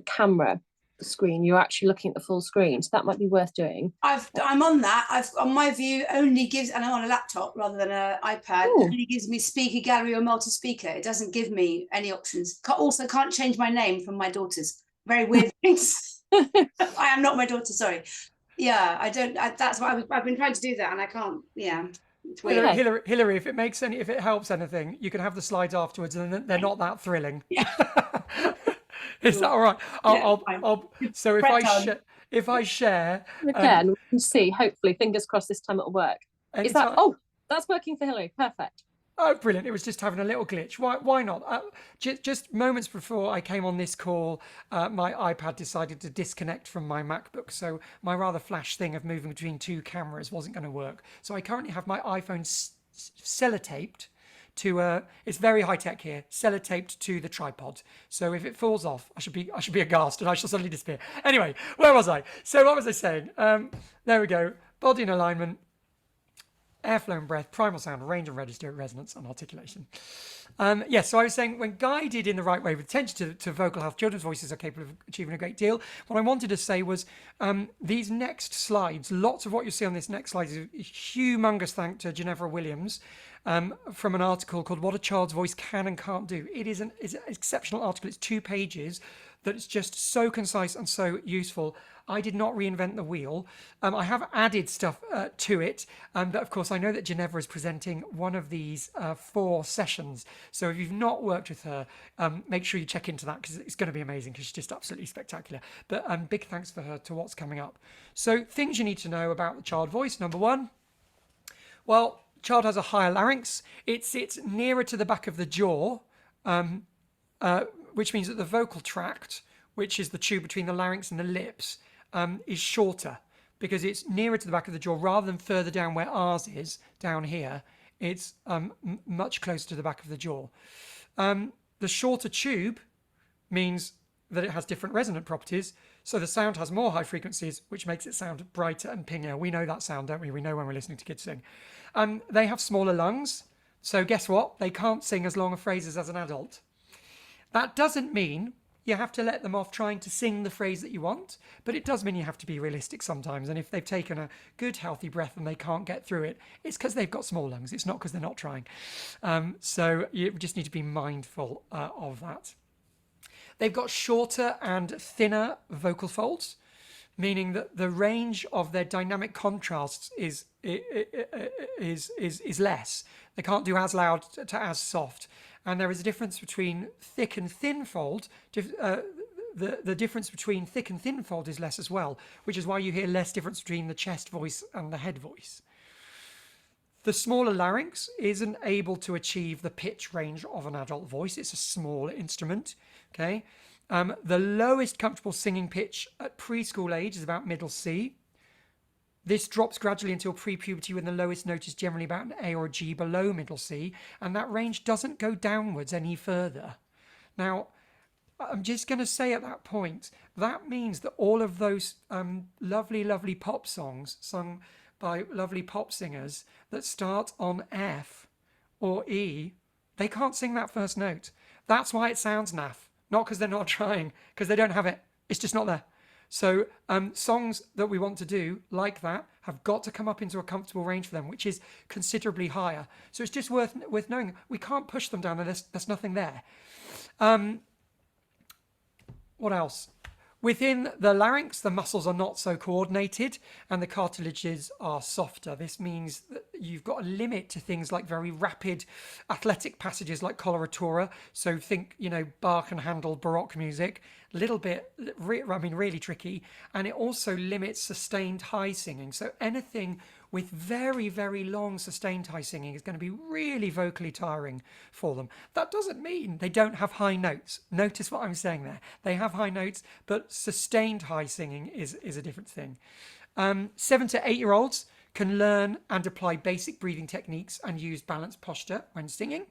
camera screen, you're actually looking at the full screen, so that might be worth doing. I'm on that. On my view only gives, and I'm on a laptop rather than an iPad. It only gives me speaker gallery or multi-speaker. It doesn't give me any options. Also can't change my name from my daughter's. Very weird things. I am not my daughter, sorry. Yeah, I don't. That's why I've been trying to do that and I can't. Yeah. Hillary, if it helps anything, you can have the slides afterwards, and they're not that thrilling. Yeah. Is that all right? So if I share, again, we can see. Hopefully, fingers crossed, this time it'll work. Is that? Oh, that's working for Hillary. Perfect. Oh, brilliant! It was just having a little glitch. Why not? Just moments before I came on this call, my iPad decided to disconnect from my MacBook, so my rather flash thing of moving between two cameras wasn't going to work. So I currently have my iPhone sellotaped to it's very high tech here, sellotaped to the tripod. So if it falls off, I should be aghast and I shall suddenly disappear. Anyway, where was I? So what was I saying? There we go. Body and alignment, airflow and breath, primal sound, range and register, resonance and articulation. Yes, so I was saying when guided in the right way with attention to vocal health, children's voices are capable of achieving a great deal. What I wanted to say was these next slides, lots of what you see on this next slide is a humongous thank to Ginevra Williams from an article called What a Child's Voice Can and Can't Do. It's an exceptional article. It's 2 pages that is just so concise and so useful. I did not reinvent the wheel. I have added stuff to it, but of course I know that Ginevra is presenting one of these 4 sessions. So if you've not worked with her, make sure you check into that because it's going to be amazing because she's just absolutely spectacular. But big thanks for her to what's coming up. So things you need to know about the child voice. Number 1, well, child has a higher larynx. It sits nearer to the back of the jaw, which means that the vocal tract, which is the tube between the larynx and the lips, is shorter because it's nearer to the back of the jaw rather than further down where ours is, down here. It's much closer to the back of the jaw. The shorter tube means that it has different resonant properties. So the sound has more high frequencies, which makes it sound brighter and pingier. We know that sound, don't we? We know when we're listening to kids sing. They have smaller lungs. So guess what? They can't sing as long phrases as an adult. That doesn't mean you have to let them off trying to sing the phrase that you want, but it does mean you have to be realistic sometimes. And if they've taken a good, healthy breath and they can't get through it, it's because they've got small lungs. It's not because they're not trying. So you just need to be mindful of that. They've got shorter and thinner vocal folds, meaning that the range of their dynamic contrasts is less. They can't do as loud to as soft. And there is a difference between thick and thin fold. The difference between thick and thin fold is less as well, which is why you hear less difference between the chest voice and the head voice. The smaller larynx isn't able to achieve the pitch range of an adult voice. It's a small instrument, okay? The lowest comfortable singing pitch at preschool age is about middle C. This drops gradually until pre-puberty, when the lowest note is generally about an A or a G below middle C, and that range doesn't go downwards any further. Now, I'm just going to say at that point, that means that all of those lovely, lovely pop songs sung by lovely pop singers that start on F or E, they can't sing that first note. That's why it sounds naff. Not because they're not trying, because they don't have it. It's just not there. So songs that we want to do like that have got to come up into a comfortable range for them, which is considerably higher. So it's just worth knowing. We can't push them down, and there's nothing there. What else? Within the larynx, the muscles are not so coordinated and the cartilages are softer. This means that you've got a limit to things like very rapid athletic passages like coloratura. So think, Bach and Handel Baroque music, a little bit, really tricky. And it also limits sustained high singing. So anything with very, very long sustained high singing is going to be really vocally tiring for them. That doesn't mean they don't have high notes. Notice what I'm saying there. They have high notes, but sustained high singing is a different thing. 7 to 8 year olds can learn and apply basic breathing techniques and use balanced posture when singing.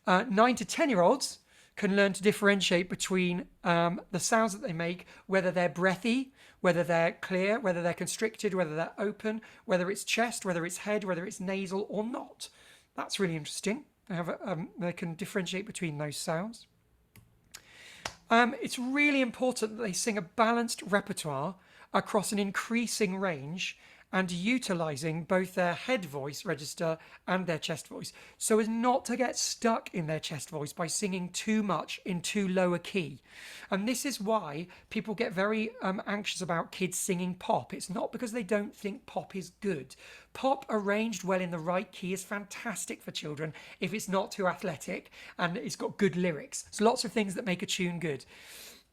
9 to 10 year olds can learn to differentiate between the sounds that they make, whether they're breathy, whether they're clear, whether they're constricted, whether they're open, whether it's chest, whether it's head, whether it's nasal or not. That's really interesting. They can differentiate between those sounds. It's really important that they sing a balanced repertoire across an increasing range and utilising both their head voice register and their chest voice, so as not to get stuck in their chest voice by singing too much in too low a key. And this is why people get very anxious about kids singing pop. It's not because they don't think pop is good. Pop arranged well in the right key is fantastic for children if it's not too athletic and it's got good lyrics. There's lots of things that make a tune good.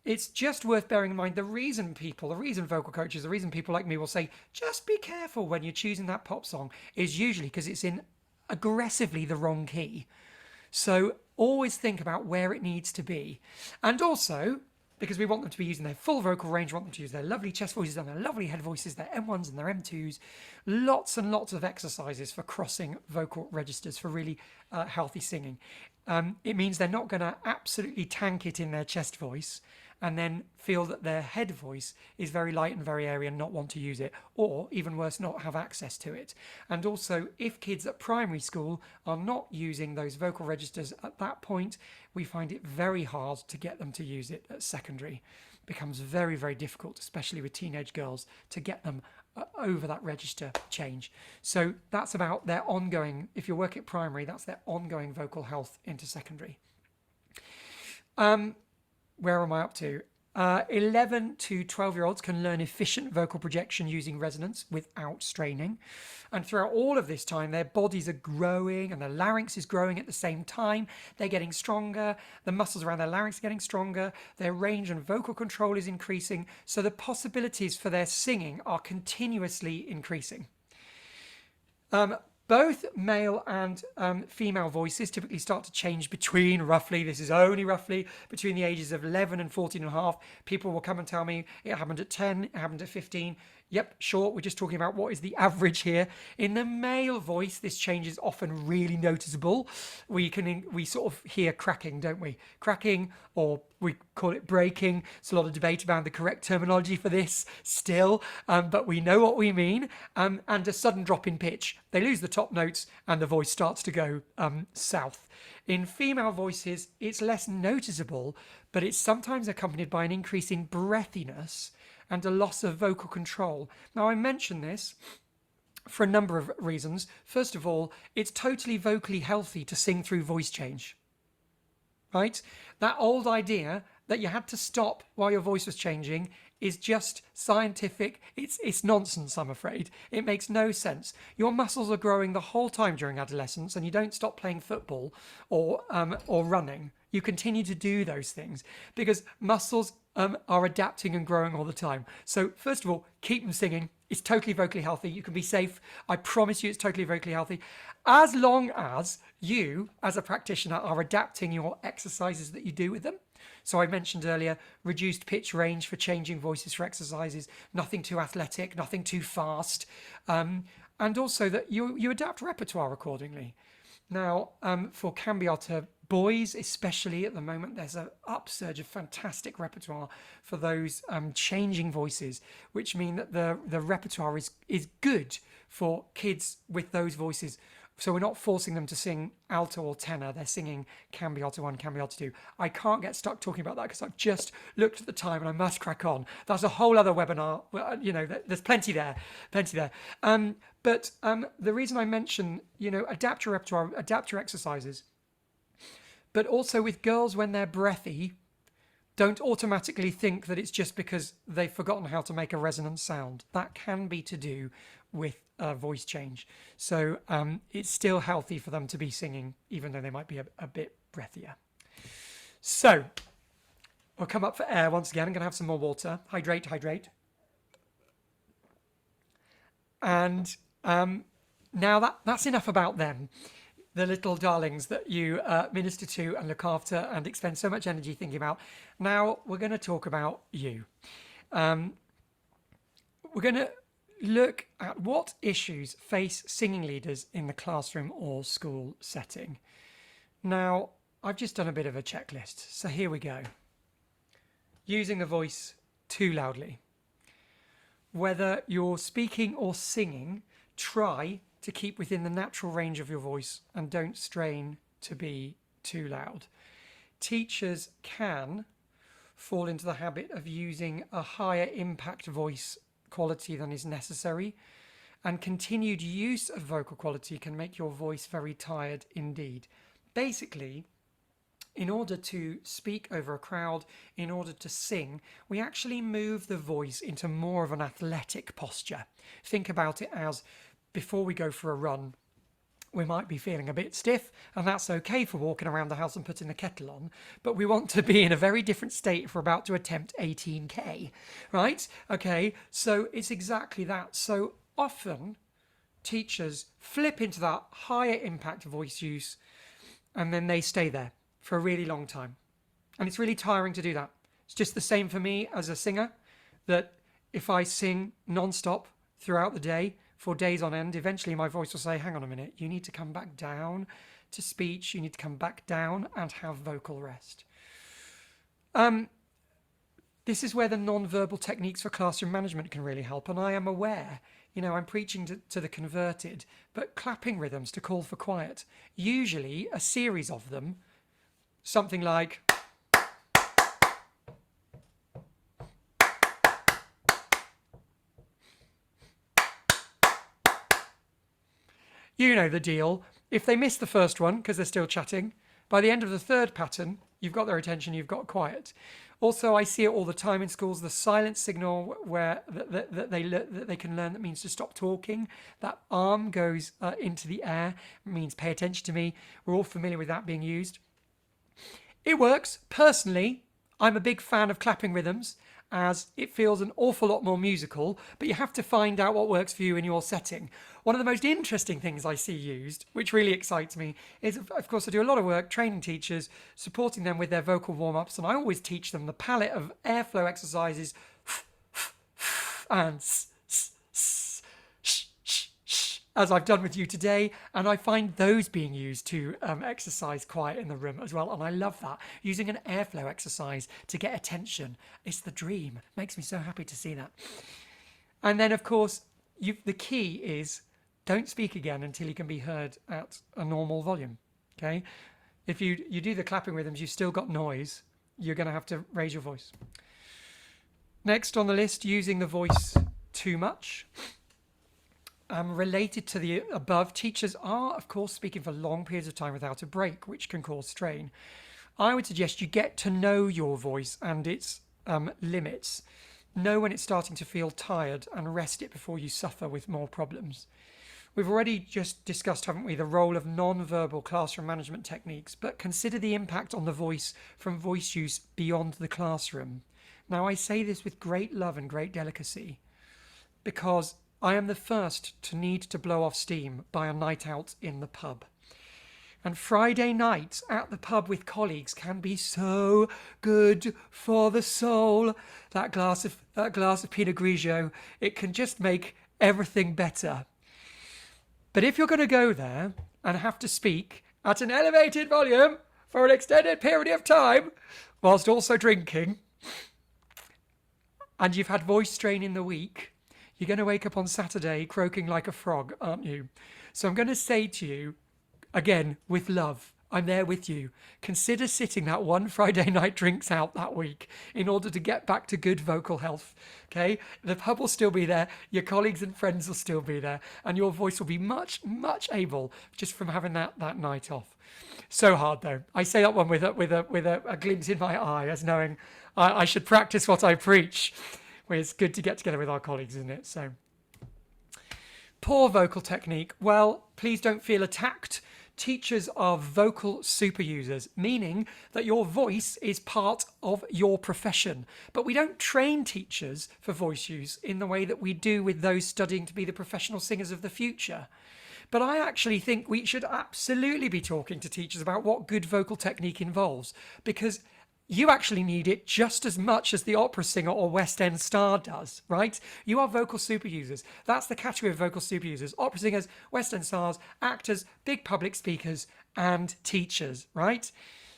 It's just worth bearing in mind the reason vocal coaches, the reason people like me will say, just be careful when you're choosing that pop song, is usually because it's in aggressively the wrong key. So always think about where it needs to be. And also, because we want them to be using their full vocal range, we want them to use their lovely chest voices and their lovely head voices, their M1s and their M2s, lots and lots of exercises for crossing vocal registers for really healthy singing. It means they're not going to absolutely tank it in their chest voice and then feel that their head voice is very light and very airy and not want to use it, or even worse, not have access to it. And also, if kids at primary school are not using those vocal registers at that point, we find it very hard to get them to use it at secondary. It becomes very, very difficult, especially with teenage girls, to get them over that register change. So that's about their ongoing, if you're working at primary, that's their ongoing vocal health into secondary. Where am I up to? 11 to 12-year-olds can learn efficient vocal projection using resonance without straining. And throughout all of this time, their bodies are growing and the larynx is growing at the same time. They're getting stronger. The muscles around their larynx are getting stronger. Their range and vocal control is increasing. So the possibilities for their singing are continuously increasing. Both male and female voices typically start to change between roughly between the ages of 11 and 14 and a half. People will come and tell me it happened at 10, it happened at 15. Yep, sure, we're just talking about what is the average here. In the male voice, this change is often really noticeable. We sort of hear cracking, don't we? Cracking, or we call it breaking. There's a lot of debate about the correct terminology for this still, but we know what we mean. And a sudden drop in pitch. They lose the top notes and the voice starts to go south. In female voices, it's less noticeable, but it's sometimes accompanied by an increase in breathiness and a loss of vocal control. Now, I mention this for a number of reasons. First of all, it's totally vocally healthy to sing through voice change, right? That old idea that you had to stop while your voice was changing is just scientific. It's nonsense, I'm afraid. It makes no sense. Your muscles are growing the whole time during adolescence, and you don't stop playing football or running. You continue to do those things because muscles are adapting and growing all the time. So first of all, keep them singing It's totally vocally healthy. You can be safe. I promise you it's totally vocally healthy. As long as you, as a practitioner, are adapting your exercises that you do with them. So I mentioned earlier, reduced pitch range for changing voices for exercises, nothing too athletic, nothing too fast. And also that you adapt repertoire accordingly. Now, for Cambiata boys, especially at the moment, there's an upsurge of fantastic repertoire for those changing voices, which mean that the repertoire is good for kids with those voices. So we're not forcing them to sing alto or tenor. They're singing Cambiata 1, Cambiata 2. I can't get stuck talking about that because I've just looked at the time and I must crack on. That's a whole other webinar. You know, there's plenty there. But the reason I mention, you know, adapt your repertoire, adapt your exercises, but also with girls when they're breathy, don't automatically think that it's just because they've forgotten how to make a resonant sound. That can be to do with voice change. So it's still healthy for them to be singing, even though they might be a bit breathier. So we'll come up for air once again. I'm going to have some more water. Hydrate. And now that's enough about them, the little darlings that you minister to and look after and expend so much energy thinking about. Now we're going to talk about you. We're going to look at what issues face singing leaders in the classroom or school setting. Now, I've just done a bit of a checklist, so here we go. Using the voice too loudly. Whether you're speaking or singing, try to keep within the natural range of your voice and don't strain to be too loud. Teachers can fall into the habit of using a higher impact voice quality than is necessary, and continued use of vocal quality can make your voice very tired indeed. Basically, in order to speak over a crowd, in order to sing, we actually move the voice into more of an athletic posture. Think about it as before we go for a run, we might be feeling a bit stiff, and that's okay for walking around the house and putting the kettle on, but we want to be in a very different state if we're about to attempt 18k, right? Okay, so it's exactly that. So often teachers flip into that higher impact voice use, and then they stay there for a really long time. And it's really tiring to do that. It's just the same for me as a singer, that if I sing non-stop throughout the day, for days on end, eventually my voice will say, hang on a minute, you need to come back down to speech, you need to come back down and have vocal rest. This is where the non-verbal techniques for classroom management can really help, and I am aware, you know, I'm preaching to the converted, but clapping rhythms to call for quiet, usually a series of them, something like, you know the deal. If they miss the first one because they're still chatting, by the end of the third pattern, you've got their attention, you've got quiet. Also, I see it all the time in schools, the silent signal where that they can learn that means to stop talking. That arm goes into the air, means pay attention to me. We're all familiar with that being used. It works. Personally, I'm a big fan of clapping rhythms, as it feels an awful lot more musical, but you have to find out what works for you in your setting. One of the most interesting things I see used, which really excites me, is, of course, I do a lot of work training teachers, supporting them with their vocal warm-ups, and I always teach them the palette of airflow exercises and as I've done with you today, and I find those being used to exercise quiet in the room as well, and I love that. Using an airflow exercise to get attention, it's the dream. Makes me so happy to see that. And then, of course, the key is don't speak again until you can be heard at a normal volume, okay? If you do the clapping rhythms, you've still got noise, you're going to have to raise your voice. Next on the list, using the voice too much. Related to the above, teachers are, of course, speaking for long periods of time without a break, which can cause strain. I would suggest you get to know your voice and its limits. Know when it's starting to feel tired and rest it before you suffer with more problems. We've already just discussed, haven't we, the role of non-verbal classroom management techniques, but consider the impact on the voice from voice use beyond the classroom. Now, I say this with great love and great delicacy, because I am the first to need to blow off steam by a night out in the pub. And Friday nights at the pub with colleagues can be so good for the soul. That glass of Pinot Grigio, it can just make everything better. But if you're going to go there and have to speak at an elevated volume for an extended period of time, whilst also drinking, and you've had voice strain in the week, you're going to wake up on Saturday croaking like a frog, aren't you? So I'm going to say to you, again, with love, I'm there with you. Consider sitting that one Friday night drinks out that week in order to get back to good vocal health, okay? The pub will still be there, your colleagues and friends will still be there, and your voice will be much, much able just from having that night off. So hard, though. I say that one with a glint in my eye, as knowing I should practice what I preach. Well, it's good to get together with our colleagues, isn't it? So, poor vocal technique. Well, please don't feel attacked. Teachers are vocal super users, meaning that your voice is part of your profession. But we don't train teachers for voice use in the way that we do with those studying to be the professional singers of the future. But I actually think we should absolutely be talking to teachers about what good vocal technique involves, because you actually need it just as much as the opera singer or West End star does, right? You are vocal super users. That's the category of vocal super users. Opera singers, West End stars, actors, big public speakers, and teachers, right?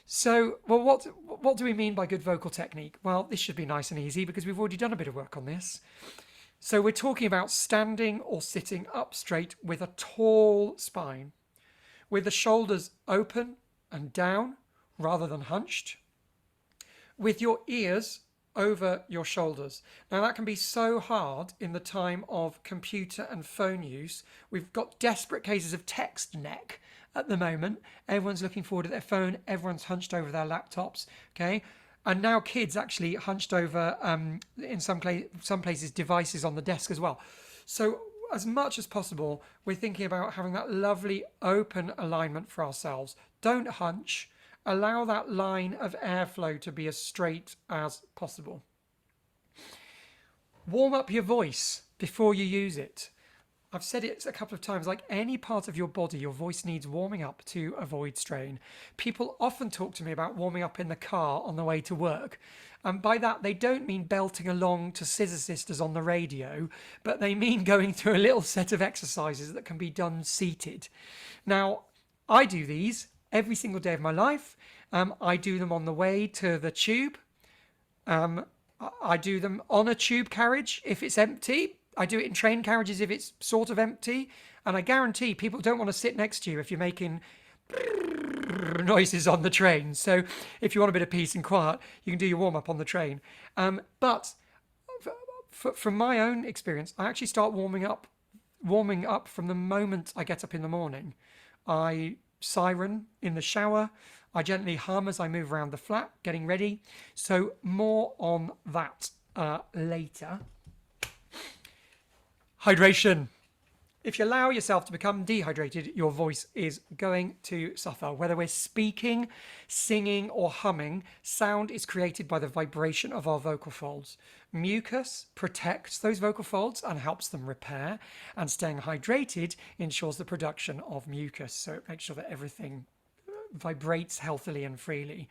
So, well, what do we mean by good vocal technique? Well, this should be nice and easy because we've already done a bit of work on this. So we're talking about standing or sitting up straight with a tall spine, with the shoulders open and down rather than hunched, with your ears over your shoulders. Now that can be so hard in the time of computer and phone use. We've got desperate cases of text neck at the moment. Everyone's looking forward at their phone. Everyone's hunched over their laptops, okay? And now kids actually hunched over, in some places, devices on the desk as well. So as much as possible, we're thinking about having that lovely open alignment for ourselves. Don't hunch. Allow that line of airflow to be as straight as possible. Warm up your voice before you use it. I've said it a couple of times, like any part of your body, your voice needs warming up to avoid strain. People often talk to me about warming up in the car on the way to work. And by that, they don't mean belting along to Scissor Sisters on the radio, but they mean going through a little set of exercises that can be done seated. Now, I do these every single day of my life. I do them on the way to the tube. I do them on a tube carriage if it's empty. I do it in train carriages if it's sort of empty. And I guarantee people don't want to sit next to you if you're making noises on the train. So if you want a bit of peace and quiet, you can do your warm-up on the train. But from my own experience, I actually start warming up from the moment I get up in the morning. I siren in the shower. I gently hum as I move around the flat, getting ready. So more on that later. Hydration. If you allow yourself to become dehydrated, your voice is going to suffer. Whether we're speaking, singing, or humming, sound is created by the vibration of our vocal folds. Mucus protects those vocal folds and helps them repair, and staying hydrated ensures the production of mucus, so it makes sure that everything vibrates healthily and freely.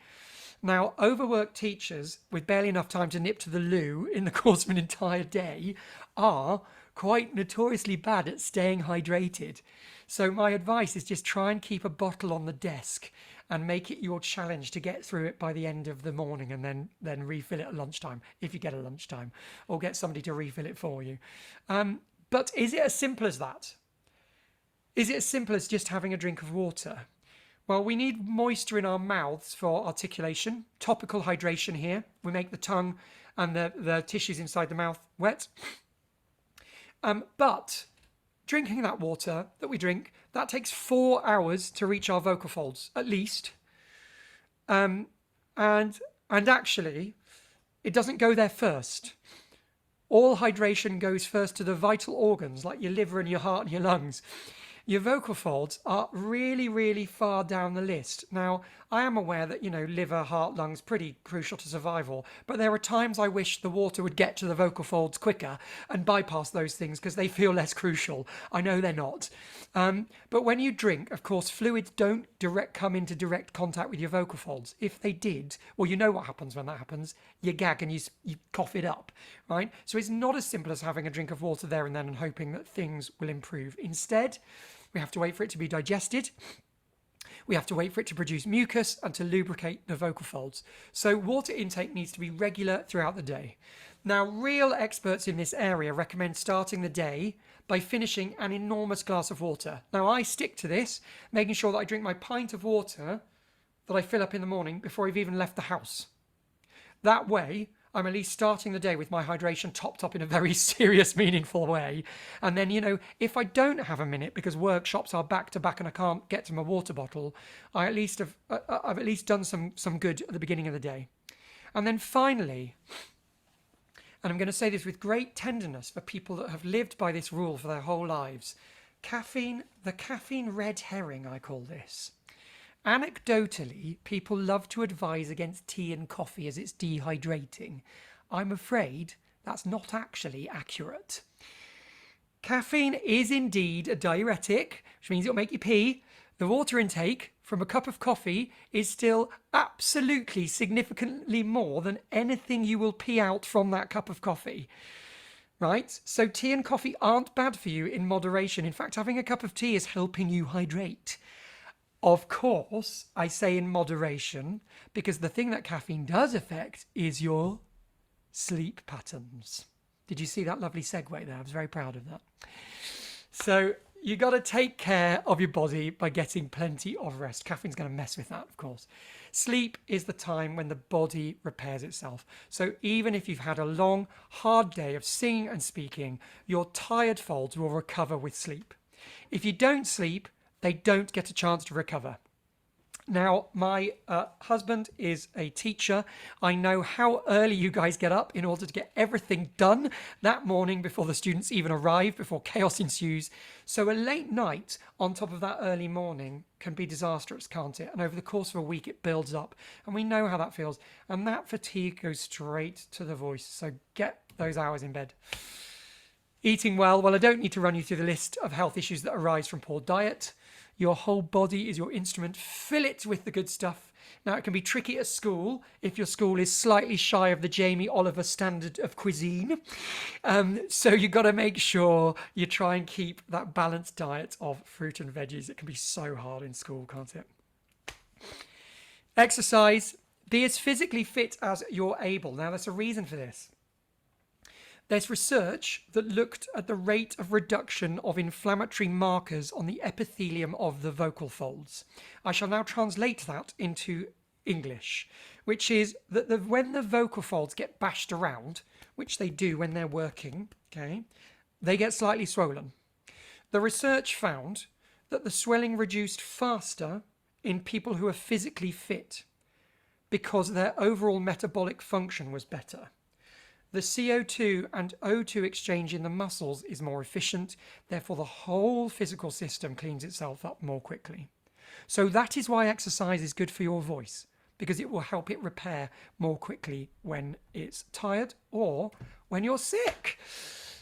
Now, overworked teachers with barely enough time to nip to the loo in the course of an entire day are quite notoriously bad at staying hydrated. So my advice is just try and keep a bottle on the desk and make it your challenge to get through it by the end of the morning, and then refill it at lunchtime, if you get a lunchtime, or get somebody to refill it for you. But is it as simple as that? Is it as simple as just having a drink of water? Well, we need moisture in our mouths for articulation. Topical hydration here. We make the tongue and the tissues inside the mouth wet. But drinking that water that we drink, that takes 4 hours to reach our vocal folds, at least. And actually, it doesn't go there first. All hydration goes first to the vital organs, like your liver and your heart and your lungs. Your vocal folds are really, really far down the list. Now, I am aware that, liver, heart, lungs, pretty crucial to survival, but there are times I wish the water would get to the vocal folds quicker and bypass those things because they feel less crucial. I know they're not. But when you drink, of course, fluids don't come into direct contact with your vocal folds. If they did, well, you know what happens when that happens. You gag and you cough it up, right? So it's not as simple as having a drink of water there and then and hoping that things will improve. Instead, we have to wait for it to be digested. We have to wait for it to produce mucus and to lubricate the vocal folds. So water intake needs to be regular throughout the day. Now, real experts in this area recommend starting the day by finishing an enormous glass of water. Now, I stick to this, making sure that I drink my pint of water that I fill up in the morning before I've even left the house. That way, I'm at least starting the day with my hydration topped up in a very serious, meaningful way. And then, if I don't have a minute because workshops are back to back and I can't get to my water bottle, I've at least done some good at the beginning of the day. And then finally, and I'm going to say this with great tenderness for people that have lived by this rule for their whole lives, the caffeine red herring, I call this. Anecdotally, people love to advise against tea and coffee as it's dehydrating. I'm afraid that's not actually accurate. Caffeine is indeed a diuretic, which means it'll make you pee. The water intake from a cup of coffee is still absolutely significantly more than anything you will pee out from that cup of coffee. Right? So tea and coffee aren't bad for you in moderation. In fact, having a cup of tea is helping you hydrate. Of course, I say in moderation, because the thing that caffeine does affect is your sleep patterns. Did you see that lovely segue there? I was very proud of that. So you got to take care of your body by getting plenty of rest. Caffeine's going to mess with that, of course. Sleep is the time when the body repairs itself. So even if you've had a long, hard day of singing and speaking, your tired folds will recover with sleep. If you don't sleep, they don't get a chance to recover. Now, my husband is a teacher. I know how early you guys get up in order to get everything done that morning before the students even arrive, before chaos ensues. So a late night on top of that early morning can be disastrous, can't it? And over the course of a week, it builds up. And we know how that feels. And that fatigue goes straight to the voice. So get those hours in bed. Eating well. Well, I don't need to run you through the list of health issues that arise from poor diet. Your whole body is your instrument. Fill it with the good stuff. Now, it can be tricky at school if your school is slightly shy of the Jamie Oliver standard of cuisine. So you've got to make sure you try and keep that balanced diet of fruit and veggies. It can be so hard in school, can't it? Exercise. Be as physically fit as you're able. Now, there's a reason for this. There's research that looked at the rate of reduction of inflammatory markers on the epithelium of the vocal folds. I shall now translate that into English, which is that when the vocal folds get bashed around, which they do when they're working, okay, they get slightly swollen. The research found that the swelling reduced faster in people who are physically fit because their overall metabolic function was better. The CO2 and O2 exchange in the muscles is more efficient, therefore the whole physical system cleans itself up more quickly. So that is why exercise is good for your voice, because it will help it repair more quickly when it's tired or when you're sick.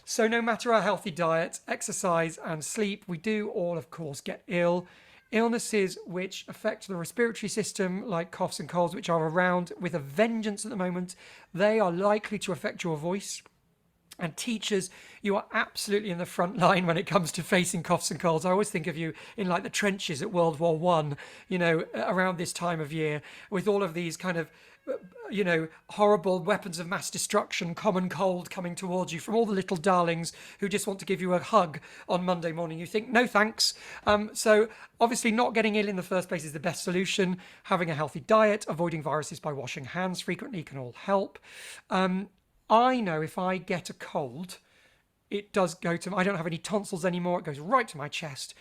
So no matter our healthy diet, exercise and sleep, we do all, of course, get ill. Illnesses which affect the respiratory system, like coughs and colds, which are around with a vengeance at the moment, they are likely to affect your voice. And teachers, you are absolutely in the front line when it comes to facing coughs and colds. I always think of you in like the trenches at World War I, around this time of year, with all of these kind of horrible weapons of mass destruction, common cold coming towards you from all the little darlings who just want to give you a hug on Monday morning. You think, no thanks. So obviously not getting ill in the first place is the best solution. Having a healthy diet, avoiding viruses by washing hands frequently can all help. I know if I get a cold, it does go to, I don't have any tonsils anymore. It goes right to my chest.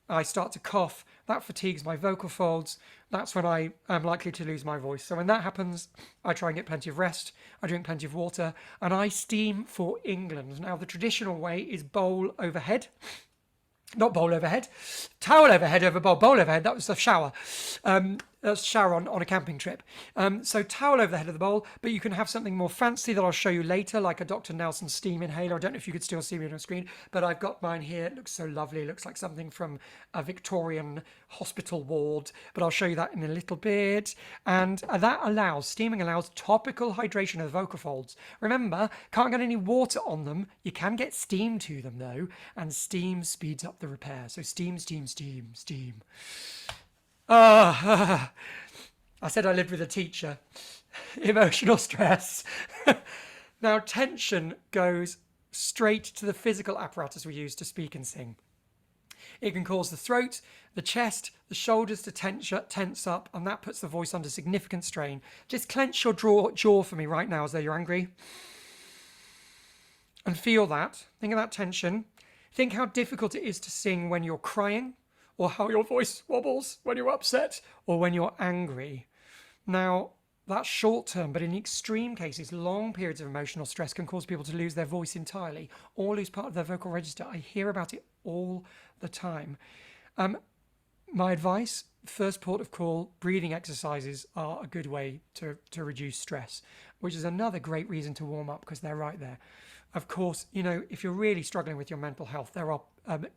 I start to cough. That fatigues my vocal folds. That's when I am likely to lose my voice. So when that happens, I try and get plenty of rest. I drink plenty of water, and I steam for England. Now, the traditional way is bowl overhead. Not bowl overhead, towel overhead over bowl overhead. That was the shower. shower on a camping trip. So towel over the head of the bowl, but you can have something more fancy that I'll show you later, like a Dr. Nelson steam inhaler. I don't know if you could still see me on the screen, but I've got mine here. It looks so lovely. It looks like something from a Victorian hospital ward, but I'll show you that in a little bit. And steaming allows topical hydration of the vocal folds. Remember, can't get any water on them. You can get steam to them though, and steam speeds up the repair. So steam, steam, steam, steam. I said I lived with a teacher. Emotional stress. Now, tension goes straight to the physical apparatus we use to speak and sing. It can cause the throat, the chest, the shoulders to tense up, and that puts the voice under significant strain. Just clench your jaw for me right now as though you're angry. And feel that. Think of that tension. Think how difficult it is to sing when you're crying, or how your voice wobbles when you're upset or when you're angry. Now, that's short term, but in extreme cases, long periods of emotional stress can cause people to lose their voice entirely or lose part of their vocal register. I hear about it all the time. My advice, first port of call, breathing exercises are a good way to reduce stress, which is another great reason to warm up because they're right there. Of course, if you're really struggling with your mental health, there are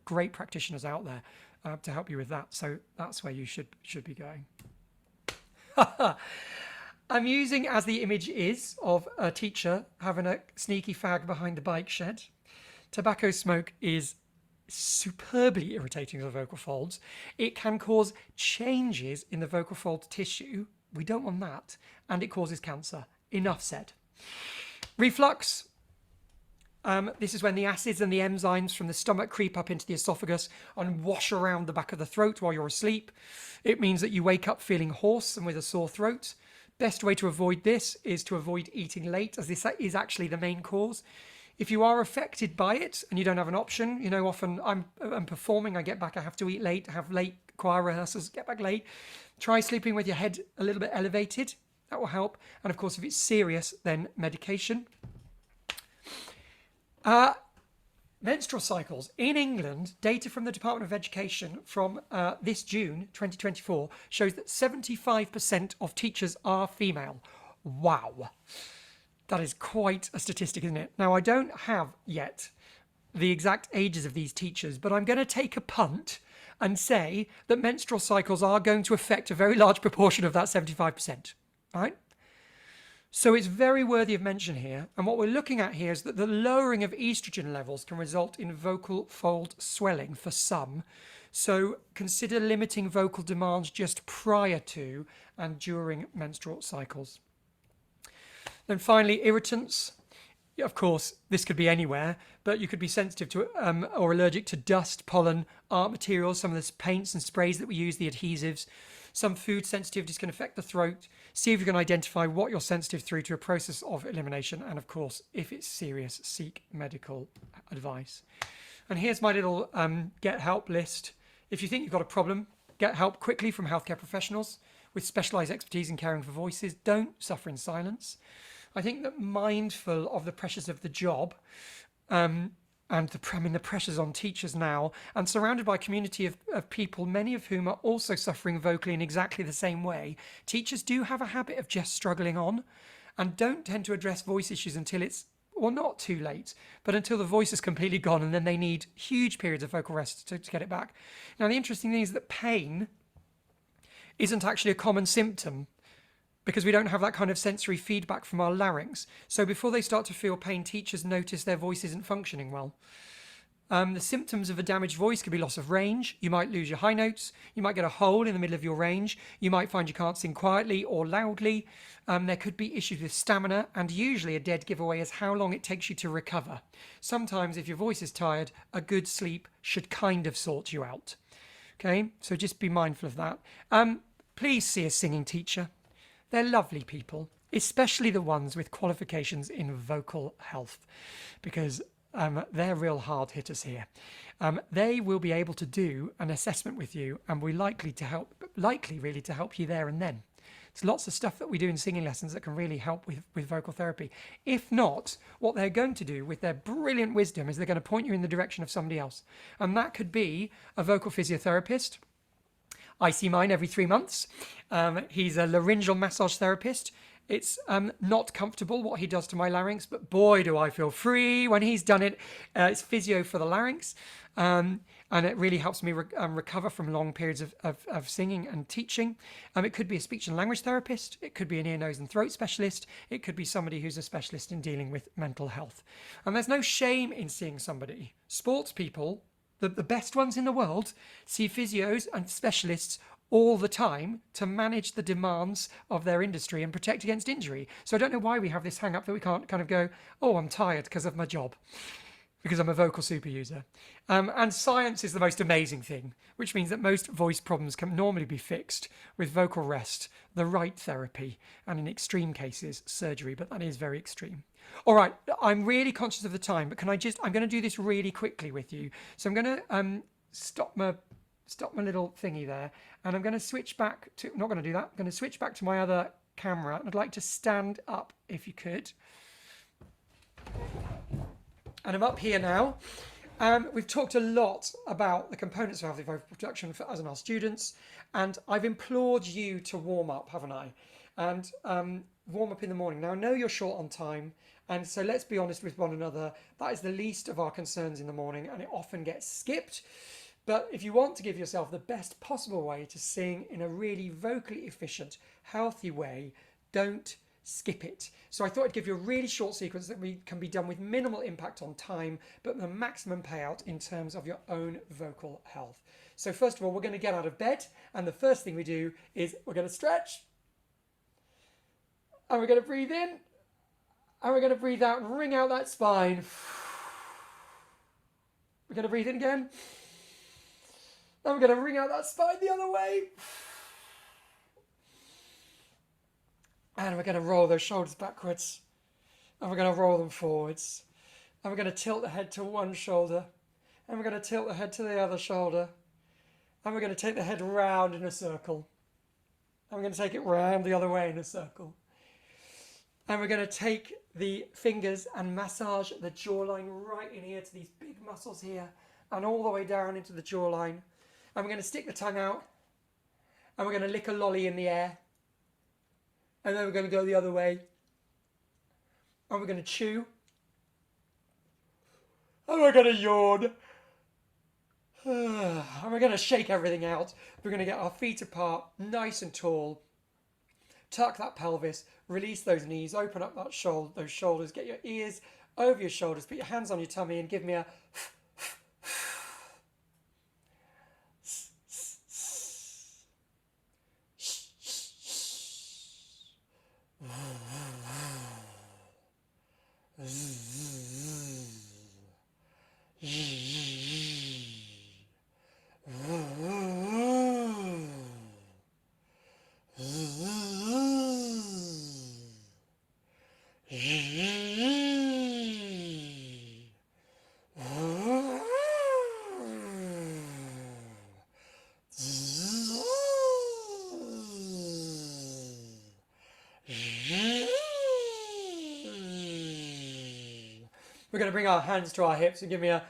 great practitioners out there to help you with that. So that's where you should be going. I'm using as the image is of a teacher having a sneaky fag behind the bike shed. Tobacco smoke is superbly irritating to the vocal folds. It can cause changes in the vocal fold tissue. We don't want that. And it causes cancer. Enough said. Reflux. This is when the acids and the enzymes from the stomach creep up into the esophagus and wash around the back of the throat while you're asleep. It means that you wake up feeling hoarse and with a sore throat. Best way to avoid this is to avoid eating late, as this is actually the main cause. If you are affected by it and you don't have an option, often I'm performing, I get back, I have to eat late, have late choir rehearsals, get back late. Try sleeping with your head a little bit elevated. That will help. And of course, if it's serious, then medication. Menstrual cycles. In England, data from the Department of Education from this June 2024 shows that 75% of teachers are female. Wow. That is quite a statistic, isn't it? Now, I don't have yet the exact ages of these teachers, but I'm going to take a punt and say that menstrual cycles are going to affect a very large proportion of that 75%, right? So it's very worthy of mention here. And what we're looking at here is that the lowering of estrogen levels can result in vocal fold swelling for some. So consider limiting vocal demands just prior to and during menstrual cycles. Then finally, irritants. Of course, this could be anywhere, but you could be sensitive to or allergic to dust, pollen, art materials, some of the paints and sprays that we use, the adhesives. Some food sensitivities can affect the throat. See if you can identify what you're sensitive through to a process of elimination. And of course, if it's serious, seek medical advice. And here's my little get help list. If you think you've got a problem, get help quickly from healthcare professionals with specialised expertise in caring for voices. Don't suffer in silence. I think that mindful of the pressures of the job and the pressures on teachers now, and surrounded by a community of people, many of whom are also suffering vocally in exactly the same way, teachers do have a habit of just struggling on and don't tend to address voice issues until it's, well, not too late, but until the voice is completely gone, and then they need huge periods of vocal rest to get it back. Now, the interesting thing is that pain isn't actually a common symptom, because we don't have that kind of sensory feedback from our larynx. So before they start to feel pain, teachers notice their voice isn't functioning well. The symptoms of a damaged voice could be loss of range. You might lose your high notes. You might get a hole in the middle of your range. You might find you can't sing quietly or loudly. There could be issues with stamina, and usually a dead giveaway is how long it takes you to recover. Sometimes if your voice is tired, a good sleep should kind of sort you out. Okay, so just be mindful of that. Please see a singing teacher. They're lovely people, especially the ones with qualifications in vocal health, because they're real hard hitters here. They will be able to do an assessment with you and will likely to help you there and then. There's lots of stuff that we do in singing lessons that can really help with vocal therapy. If not, what they're going to do with their brilliant wisdom is they're going to point you in the direction of somebody else. And that could be a vocal physiotherapist, I see mine every 3 months. He's a laryngeal massage therapist. It's not comfortable what he does to my larynx, but boy, do I feel free when he's done it. It's physio for the larynx, and it really helps me recover from long periods of singing and teaching. It could be a speech and language therapist. It could be an ear, nose and throat specialist. It could be somebody who's a specialist in dealing with mental health. And there's no shame in seeing somebody. Sports people, the best ones in the world, see physios and specialists all the time to manage the demands of their industry and protect against injury. So I don't know why we have this hang up that we can't kind of go, oh, I'm tired because of my job, because I'm a vocal super user. And science is the most amazing thing, which means that most voice problems can normally be fixed with vocal rest, the right therapy, and in extreme cases, surgery, but that is very extreme. All right, I'm really conscious of the time, but I'm going to do this really quickly with you. So I'm going to stop my little thingy there, and I'm going to switch back to, not going to do that, I'm going to switch back to my other camera, and I'd like to stand up if you could. And I'm up here now. We've talked a lot about the components of healthy vocal production for us and our students, and I've implored you to warm up, haven't I? And warm up in the morning. Now I know you're short on time, and so let's be honest with one another. That is the least of our concerns in the morning, and it often gets skipped. But if you want to give yourself the best possible way to sing in a really vocally efficient, healthy way, don't skip it. So I thought I'd give you a really short sequence that can be done with minimal impact on time, but the maximum payout in terms of your own vocal health. So first of all, we're going to get out of bed, and the first thing we do is we're going to stretch, and we're going to breathe in, and we're going to breathe out and wring out that spine. We're going to breathe in again. And we're going to wring out that spine the other way. And we're going to roll those shoulders backwards. And we're going to roll them forwards. And we're going to tilt the head to one shoulder. And we're going to tilt the head to the other shoulder. And we're going to take the head round in a circle. And we're going to take it round the other way in a circle. And we're going to take the fingers and massage the jawline right in here to these big muscles here. And all the way down into the jawline. And we're going to stick the tongue out, and we're going to lick a lolly in the air, and then we're going to go the other way, and we're going to chew, and we're going to yawn, and we're going to shake everything out. We're going to get our feet apart, nice and tall, tuck that pelvis, release those knees, open up that those shoulders, get your ears over your shoulders, put your hands on your tummy, and give me a We're going to bring our hands to our hips and give me a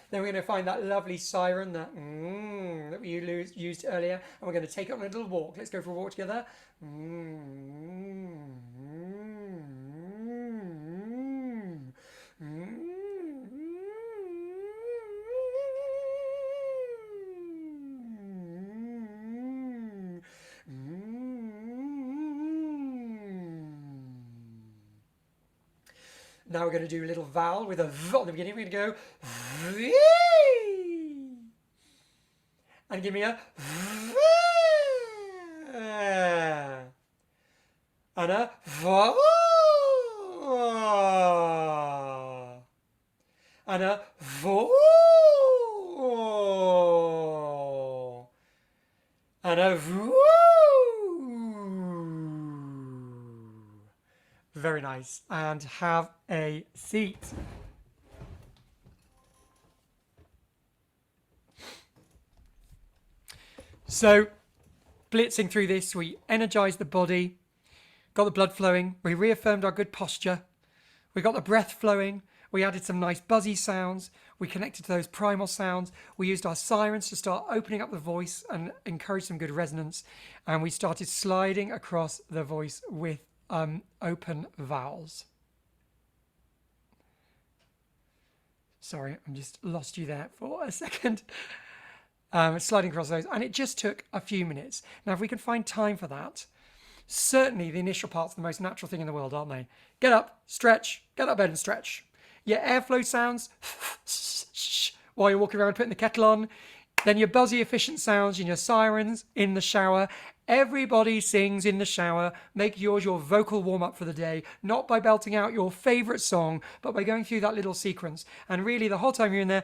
Then we're going to find that lovely siren, that we used earlier, and we're going to take it on a little walk. Let's go for a walk together. Now we're going to do a little vowel with a V on the beginning. We're going to go V, and give me a V, and a V, and a V, and a V. Very nice. And have a seat. So, blitzing through this, we energize the body, got the blood flowing. We reaffirmed our good posture. We got the breath flowing. We added some nice buzzy sounds. We connected to those primal sounds. We used our sirens to start opening up the voice and encourage some good resonance. And we started sliding across the voice with open vowels. Sorry, I just lost you there for a second. Sliding across those. And it just took a few minutes. Now, if we can find time for that, certainly the initial parts are the most natural thing in the world, aren't they? Get up, stretch, get out of bed and stretch. Your airflow sounds while you're walking around putting the kettle on. Then your buzzy efficient sounds and your sirens in the shower. Everybody sings in the shower. Make yours your vocal warm-up for the day, not by belting out your favourite song, but by going through that little sequence. And really, the whole time you're in there,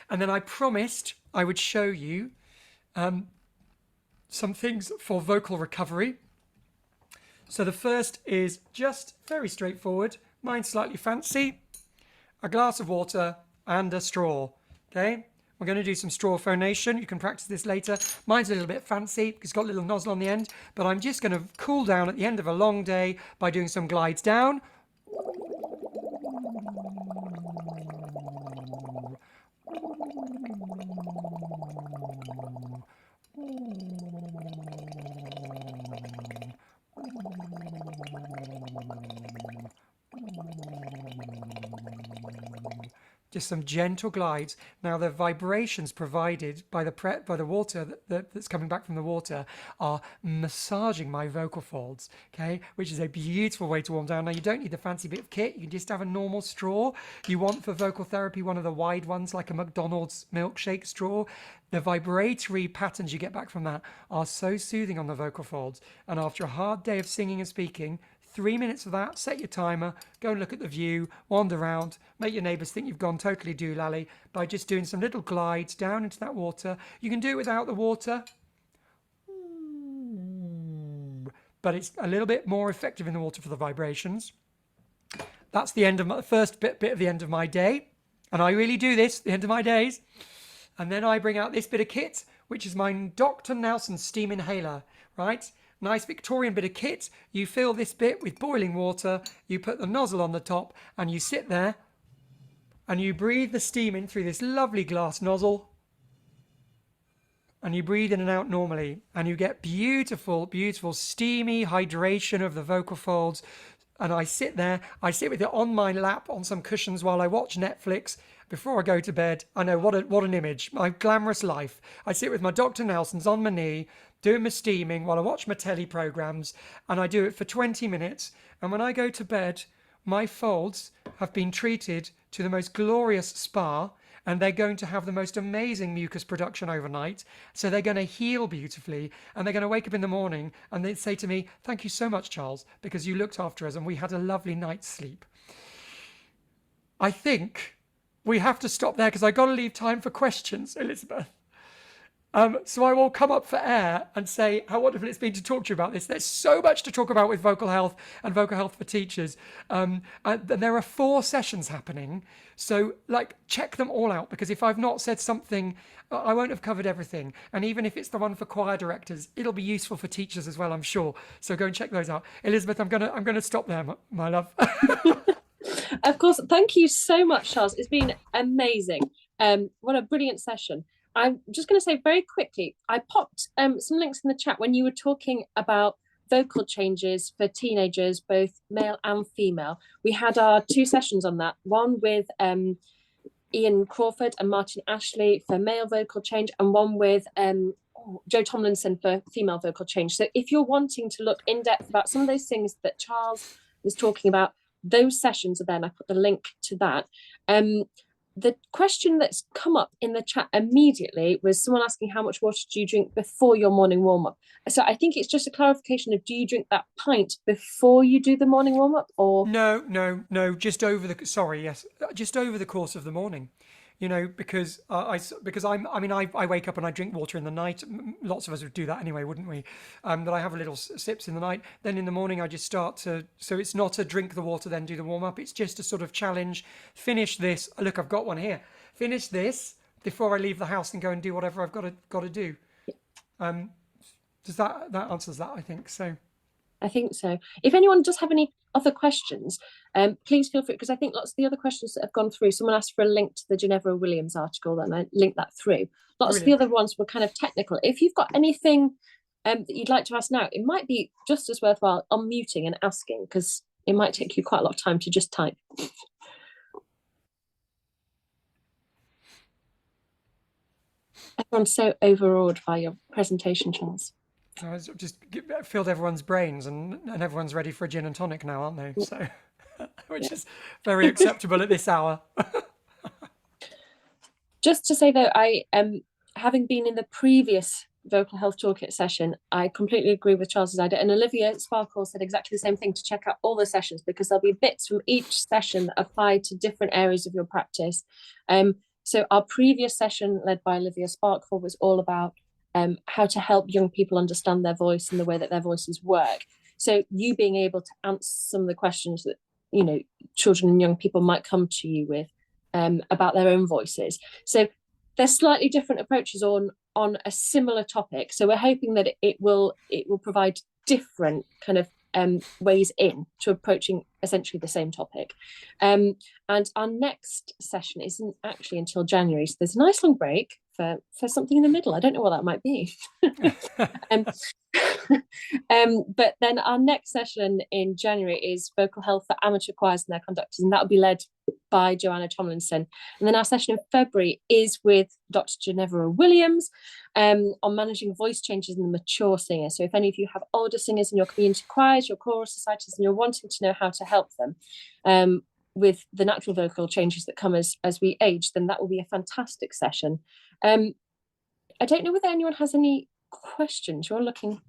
and then I promised I would show you some things for vocal recovery. So the first is just very straightforward. Mine's slightly fancy. A glass of water and a straw. Okay, we're going to do some straw phonation. You can practice this later. Mine's a little bit fancy because it's got a little nozzle on the end, but I'm just going to cool down at the end of a long day by doing some glides down. Just some gentle glides. Now the vibrations provided by the water that's coming back from the water are massaging my vocal folds, okay, which is a beautiful way to warm down. Now you don't need the fancy bit of kit. You can just have a normal straw. You want for vocal therapy one of the wide ones like a McDonald's milkshake straw. The vibratory patterns you get back from that are so soothing on the vocal folds. And after a hard day of singing and speaking, 3 minutes of that, set your timer, go and look at the view, wander around, make your neighbours think you've gone totally doolally by just doing some little glides down into that water. You can do it without the water, but it's a little bit more effective in the water for the vibrations. That's the end of the first bit of the end of my day. And I really do this, the end of my days. And then I bring out this bit of kit, which is my Dr. Nelson steam inhaler, right? Nice Victorian bit of kit. You fill this bit with boiling water, you put the nozzle on the top, and you sit there and you breathe the steam in through this lovely glass nozzle, and you breathe in and out normally, and you get beautiful, beautiful steamy hydration of the vocal folds. And I sit with it on my lap on some cushions while I watch Netflix before I go to bed. I know, what an image, my glamorous life. I sit with my Dr. Nelsons on my knee, doing my steaming while I watch my telly programmes, and I do it for 20 minutes. And when I go to bed, my folds have been treated to the most glorious spa, and they're going to have the most amazing mucus production overnight. So they're going to heal beautifully, and they're going to wake up in the morning and they say to me, "Thank you so much, Charles, because you looked after us and we had a lovely night's sleep." I think we have to stop there because I've got to leave time for questions, Elizabeth. So I will come up for air and say how wonderful it's been to talk to you about this. There's so much to talk about with vocal health and vocal health for teachers. And there are 4 sessions happening. So check them all out, because if I've not said something, I won't have covered everything. And even if it's the one for choir directors, it'll be useful for teachers as well, I'm sure. So go and check those out. Elizabeth, I'm gonna stop there, my love. Of course. Thank you so much, Charles. It's been amazing. What a brilliant session. I'm just going to say very quickly, I popped some links in the chat when you were talking about vocal changes for teenagers, both male and female. We had our 2 sessions on that, one with Ian Crawford and Martin Ashley for male vocal change, and one with Joe Tomlinson for female vocal change. So if you're wanting to look in depth about some of those things that Charles was talking about, those sessions are there, and I put the link to that. The question that's come up in the chat immediately was someone asking how much water do you drink before your morning warm-up. So I think it's just a clarification of, do you drink that pint before you do the morning warm-up, or? No, just over the course of the morning. You know, because I wake up and I drink water in the night. Lots of us would do that anyway, wouldn't we? But I have a little sips in the night. Then in the morning I just start to. So it's not a drink the water then do the warm up. It's just a sort of challenge. Finish this. Look, I've got one here. Finish this before I leave the house and go and do whatever I've got to do. Does that answers that, I think so. I think so. If anyone does have any other questions, please feel free, because I think lots of the other questions that have gone through, someone asked for a link to the Ginevra Williams article, and I linked that through. Lots of the other ones were kind of technical. If you've got anything that you'd like to ask now, it might be just as worthwhile unmuting and asking, because it might take you quite a lot of time to just type. Everyone's so overawed by your presentation, Charles. I just filled everyone's brains, and everyone's ready for a gin and tonic now, aren't they? So, which is very acceptable at this hour. Just to say though, I having been in the previous Vocal Health Toolkit session, I completely agree with Charles's idea. And Olivia Sparkle said exactly the same thing, to check out all the sessions, because there'll be bits from each session that apply to different areas of your practice. So our previous session, led by Olivia Sparkle, was all about how to help young people understand their voice and the way that their voices work. So you being able to answer some of the questions that, you know, children and young people might come to you with about their own voices. So there's slightly different approaches on a similar topic. So we're hoping that it will provide different kind of ways in to approaching essentially the same topic. And our next session isn't actually until January. So there's a nice long break for something in the middle. I don't know what that might be. But then our next session in January is Vocal Health for Amateur Choirs and their conductors, and that will be led by Joanna Tomlinson. And then our session in February is with Dr. Ginevra Williams on managing voice changes in the mature singer. So if any of you have older singers in your community choirs, your choral societies, and you're wanting to know how to help them with the natural vocal changes that come as we age, then that will be a fantastic session. I don't know whether anyone has any questions. You're looking